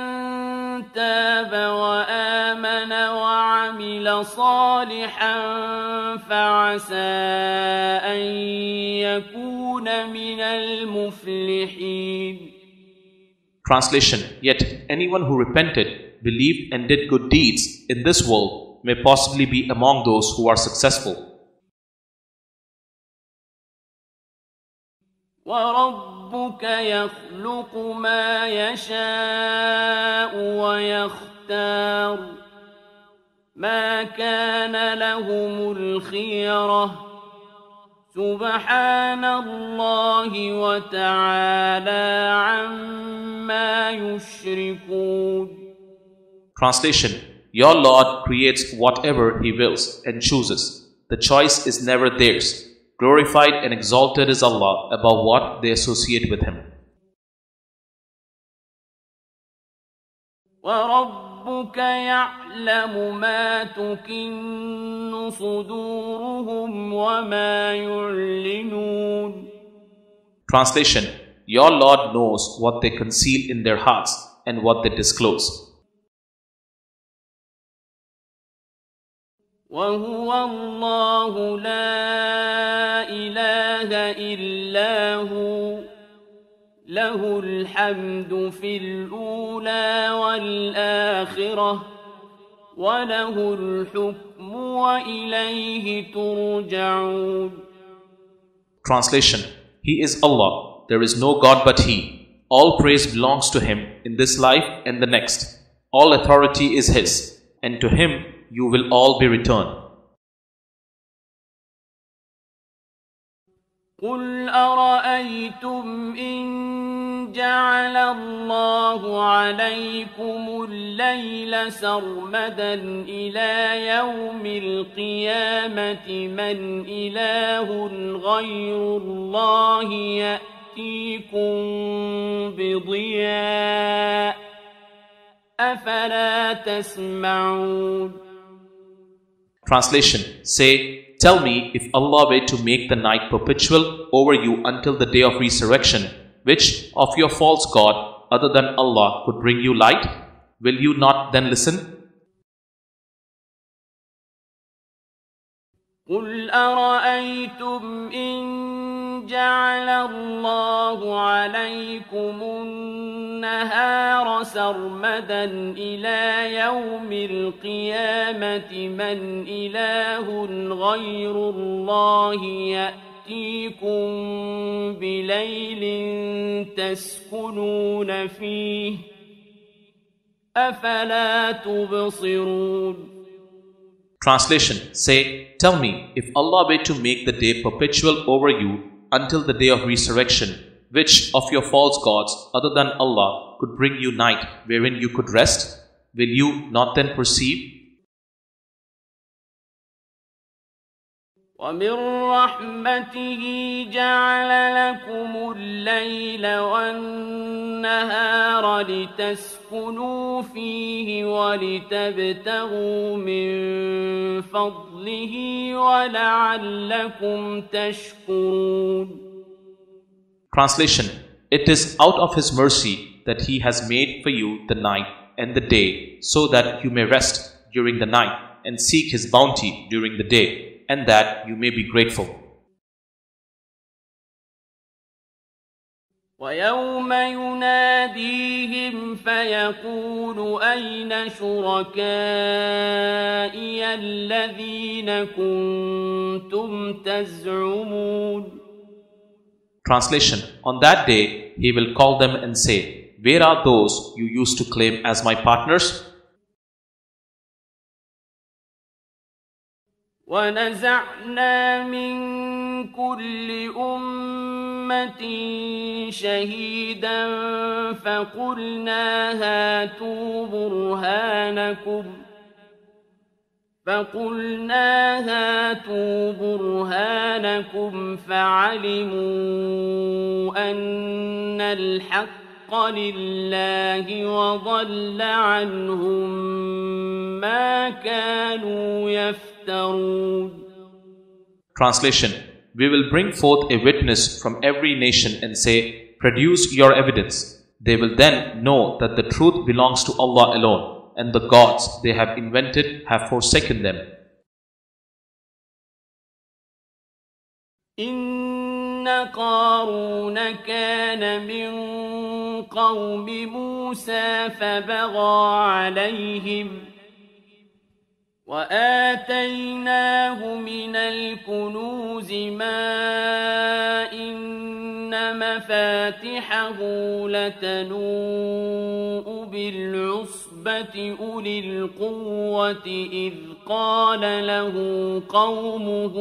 Speaker 3: تَابَ وَآمَنَ وَعَمِلَ صَالِحًا فَعَسَى أَنْ يَكُونَ مِنَ الْمُفْلِحِينَ.
Speaker 2: Translation: Yet anyone who repented, believed and did good deeds in this world may possibly be among those who are successful.
Speaker 3: وَرَبُّكَ يَخْلُقُ مَا يَشَاءُ وَيَخْتَارُ مَا كَانَ لَهُمُ الْخِيَرَةُ سُبْحَانَ اللَّهِ وَتَعَالَى عَمَّا يُشْرِكُونَ.
Speaker 2: Translation: Your Lord creates whatever He wills and chooses. The choice is never theirs. Glorified and exalted is Allah above what they associate with Him.
Speaker 3: وربك يعلم ما تكن صدورهم وما يعلنون.
Speaker 2: Translation: Your Lord knows what they conceal in their hearts and what they disclose.
Speaker 3: وهو الله لا إله إلا هو له الحمد في الأولى والآخرة وله الحكم وإليه ترجعون.
Speaker 2: Translation: He is Allah, there is no God but He. All praise belongs to Him in this life and the next. All authority is His, and to Him you will all be returned.
Speaker 3: قل أرأيتم إن جعل الله عليكم الليل سرمدا إلى يوم القيامة من إله غير الله يأتيكم بضياء أفلا تسمعون.
Speaker 2: Translation: Say, tell me, if Allah were to make the night perpetual over you until the day of resurrection, which of your false god other than Allah could bring you light, will you not then listen?
Speaker 3: قل أرأيتم إن جعل الله عليكم النهار سرمدا إلى يوم القيامة من إله غير الله يأتيكم بليل تسكنون فيه أفلا تبصرون.
Speaker 2: Translation: Say, tell me, if Allah were to make the day perpetual over you until the day of resurrection, which of your false gods other than Allah could bring you night wherein you could rest, will you not then perceive?
Speaker 3: ومن رحمته جعل لكم الليل والنهار لتسكنوا فيه ولتبتغوا من فضله ولعلكم تشكرون.
Speaker 2: Translation: It is out of His mercy that He has made for you the night and the day, so that you may rest during the night and seek His bounty during the day, and that you may be grateful.
Speaker 3: ويوم يناديهم فيقول أين شركائي الذين كنتم تزعمون.
Speaker 2: Translation: On that day He will call them and say, Where are those you used to claim as my partners?
Speaker 3: ونزعنا من كل أمة شهيدا فقلنا هاتوا برهانكم فعلموا أن الحق لله وضل عنهم ما كانوا يفترون.
Speaker 2: Translation: We will bring forth a witness from every nation and say, Produce your evidence. They will then know that the truth belongs to Allah alone, and the gods they have invented have forsaken them.
Speaker 3: إن قارون كان من قوم موسى فبغى عليهم وآتيناه من الكنوز ما إن مفاتحه لتنوء بالعصبة أولي القوة إذ قال له قومه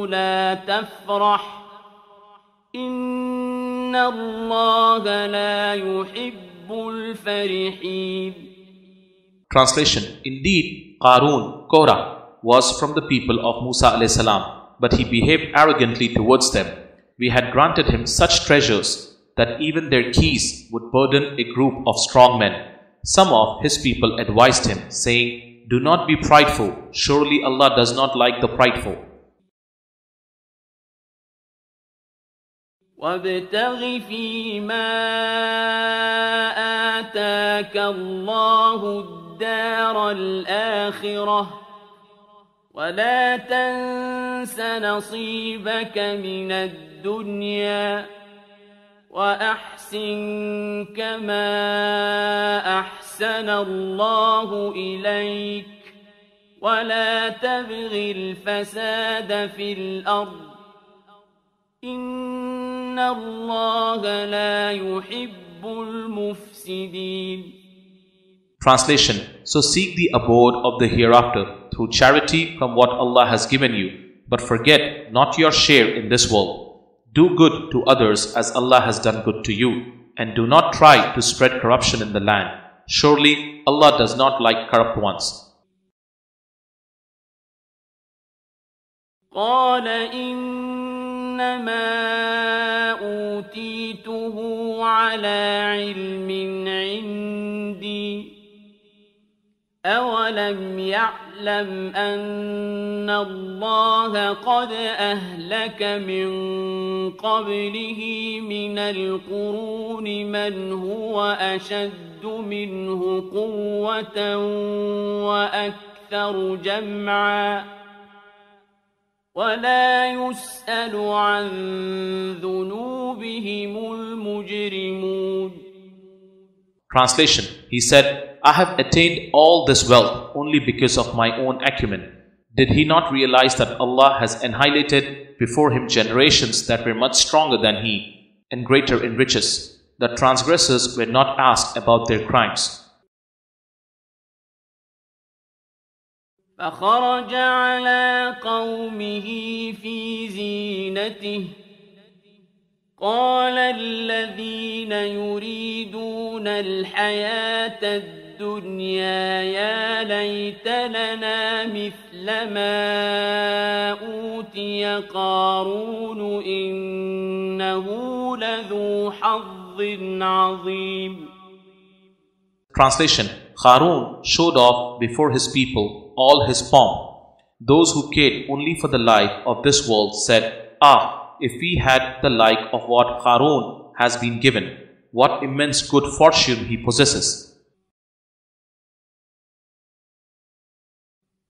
Speaker 3: لا تفرح إن الله لا يحب الفرحين.
Speaker 2: Translation: Indeed, Qarun, Korah, was from the people of Musa a.s., but he behaved arrogantly towards them. We had granted him such treasures that even their keys would burden a group of strong men. some of his people advised him, saying, "Do not be prideful. Surely Allah does not like the prideful."
Speaker 3: وابتغ فيما آتاك الله الدار الآخرة ولا تنس نصيبك من الدنيا وأحسن كما أحسن الله إليك ولا تبغ الفساد في الأرض إن الله لا يحب المفسدين.
Speaker 2: Translation: So seek the abode of the hereafter through charity from what Allah has given you, but forget not your share in this world. Do good to others as Allah has done good to you, and do not try to spread corruption in the land. Surely Allah does not like corrupt ones.
Speaker 3: قال إنما أوتيته على علم عندي أولم يعلم أن الله قد أهلك من قبله من القرون من هو أشد منه قوة وأكثر جمعا ولا يسأل عن ذنوبهم المجرمون.
Speaker 2: Translation: He said, I have attained all this wealth only because of my own acumen. Did he not realize that Allah has annihilated before him generations that were much stronger than he and greater in riches? The transgressors were not asked about their crimes.
Speaker 3: فخرج على قومه في زينته قال الذين يريدون الحياة الدنيا يا ليت لنا مثل ما أوتي قارون إنه لذو حظ عظيم.
Speaker 2: Translation: Qarun showed off before his people all his pomp. Those who cared only for the life of this world said, Ah, if we had the like of what Qarun has been given, what immense good fortune he possesses.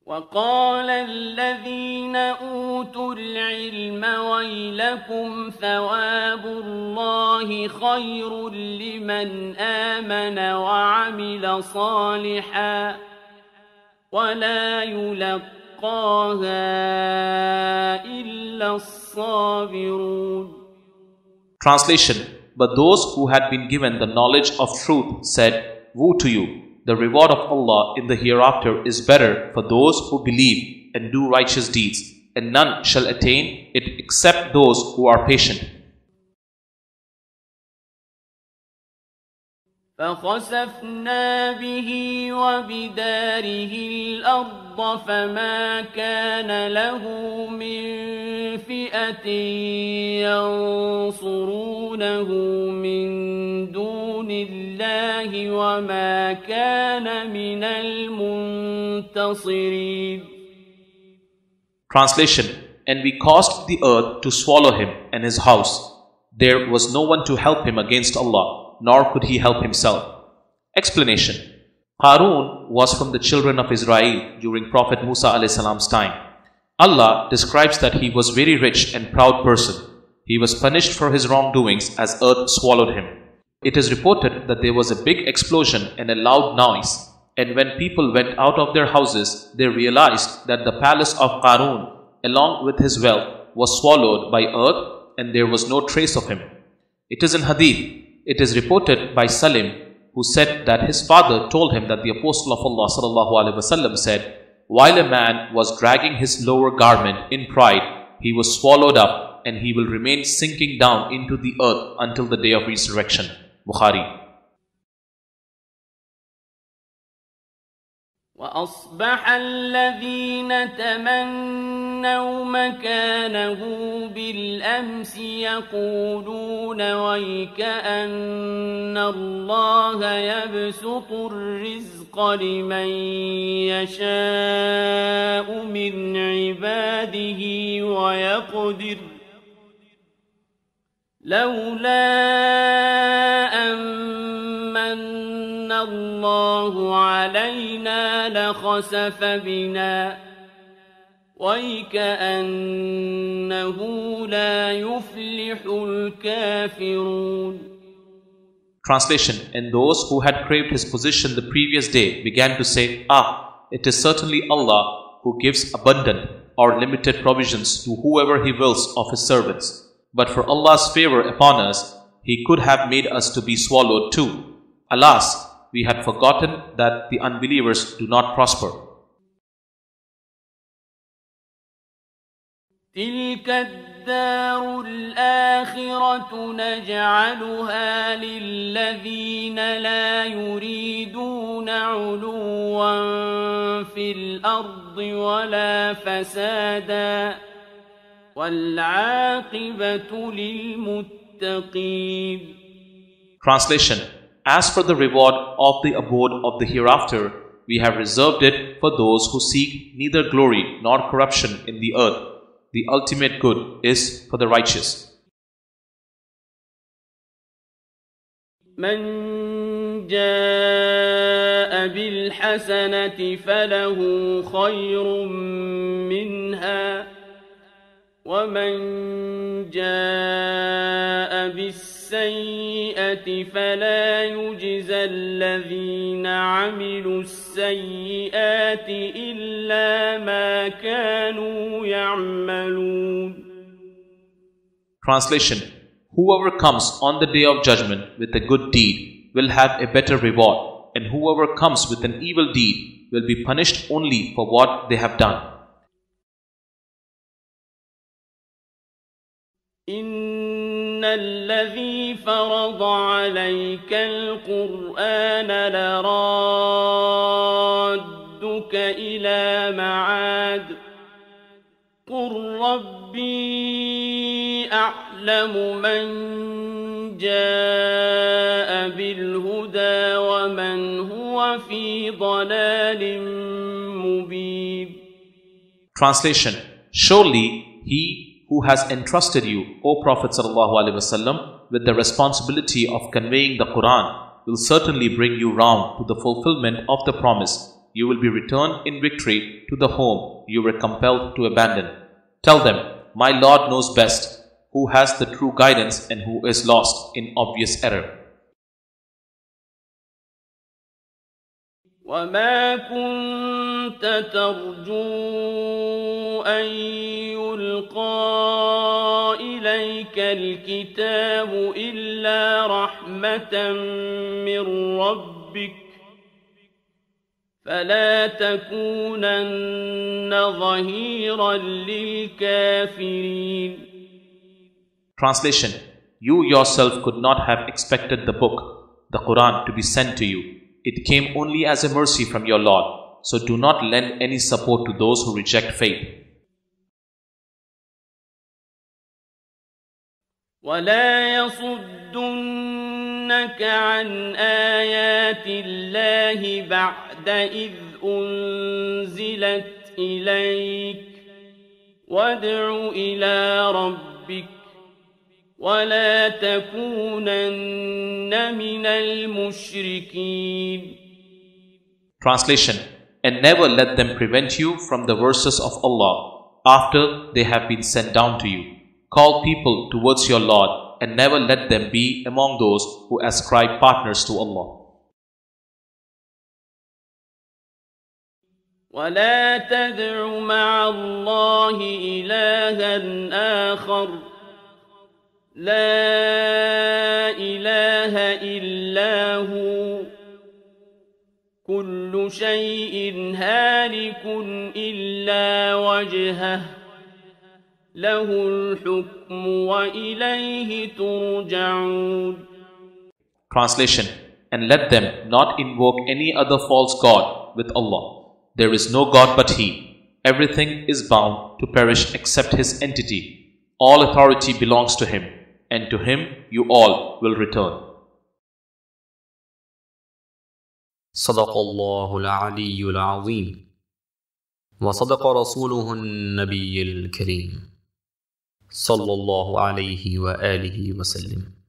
Speaker 3: وقال الذين أوتوا العلم ويلكم ثواب الله خير لمن آمن وعمل صالحا ولا يلقاها إلا الصابرون.
Speaker 2: Translation: But those who had been given the knowledge of truth said, Woe to you! The reward of Allah in the hereafter is better for those who believe and do righteous deeds, and none shall attain it except those who are patient.
Speaker 3: فخسفنا به وبداره الأرض فما كان له من فئة ينصرونه من دون الله وما كان من المنتصرين.
Speaker 2: Translation: And we caused the earth to swallow him and his house. There was no one to help him against Allah, nor could he help himself. Explanation: Qarun was from the children of Israel during Prophet Musa a.s. time. Allah describes that he was very rich and proud person. He was punished for his wrongdoings as earth swallowed him. It is reported that there was a big explosion and a loud noise, and when people went out of their houses, they realized that the palace of Qarun, along with his wealth, was swallowed by earth, and there was no trace of him. It is in Hadith. It is reported by Salim, who said that his father told him that the Apostle of Allah ﷺ said, while a man was dragging his lower garment in pride, he was swallowed up, and he will remain sinking down into the earth until the day of resurrection. Bukhari.
Speaker 3: وأصبح الذين تمنوا مكانه بالأمس يقولون ويكأن الله يبسط الرزق لمن يشاء من عباده ويقدر لولا أمن الله علينا لخسف بنا ويكأنه لا يفلح الكافرون.
Speaker 2: Translation. And those who had craved his position the previous day began to say, it is certainly Allah who gives abundant or limited provisions to whoever He wills of His servants. But for Allah's favor upon us, He could have made us to be swallowed too. Alas, we had forgotten that the unbelievers do not prosper.
Speaker 3: تلك الدار الآخرة نجعلها للذين لا يريدون علوا في الأرض ولا فسادا والعاقبة للمتقين.
Speaker 2: Translation. As for the reward of the abode of the hereafter, we have reserved it for those who seek neither glory nor corruption in the earth. The ultimate good is for the righteous.
Speaker 3: من جاء بالحسنة فله خير منها ومن جاء بالسيئة فلا يجزى الذين عملوا السيئات إلا ما كانوا يعملون.
Speaker 2: Translation. Whoever comes on the day of judgment with a good deed will have a better reward, and whoever comes with an evil deed will be punished only for what they have done.
Speaker 3: إن الذي فرض عليك القرآن لرادك إلى معاد قل ربي أعلم من جاء بالهدى ومن هو في ضلال مبين.
Speaker 2: Translation. Surely He who has entrusted you, O Prophet ﷺ, with the responsibility of conveying the Quran, will certainly bring you round to the fulfillment of the promise. You will be returned in victory to the home you were compelled to abandon. Tell them, my Lord knows best, who has the true guidance and who is lost in obvious error.
Speaker 3: وما كنت ترجو أن يلقى إليك الكتاب إلا رحمة من ربك فلا تكونن ظهيرا للكافرين.
Speaker 2: Translation. You yourself could not have expected the book, the Quran, to be sent to you. It came only as a mercy from your Lord, so do not lend any support to those who reject faith.
Speaker 3: ولا يصدنك عن آيات الله بعد إذ أنزلت إليك وادع إلى ربك ولا تكونن من المشركين.
Speaker 2: Translation. And never let them prevent you from the verses of Allah after they have been sent down to you. Call people towards your Lord and never let them be among those who ascribe partners to Allah.
Speaker 3: ولا تدع مع الله إلها آخر لا إله إلا هو كل شيء هالك إلا وجهه له الحكم وإليه ترجعون.
Speaker 2: Translation. And let them not invoke any other false god with Allah. There is no God but He. Everything is bound to perish except His entity. All authority belongs to Him, and to Him you all will return.
Speaker 1: صدق الله العلي العظيم وصدق رسوله النبي الكريم صلى الله عليه وآله وسلم.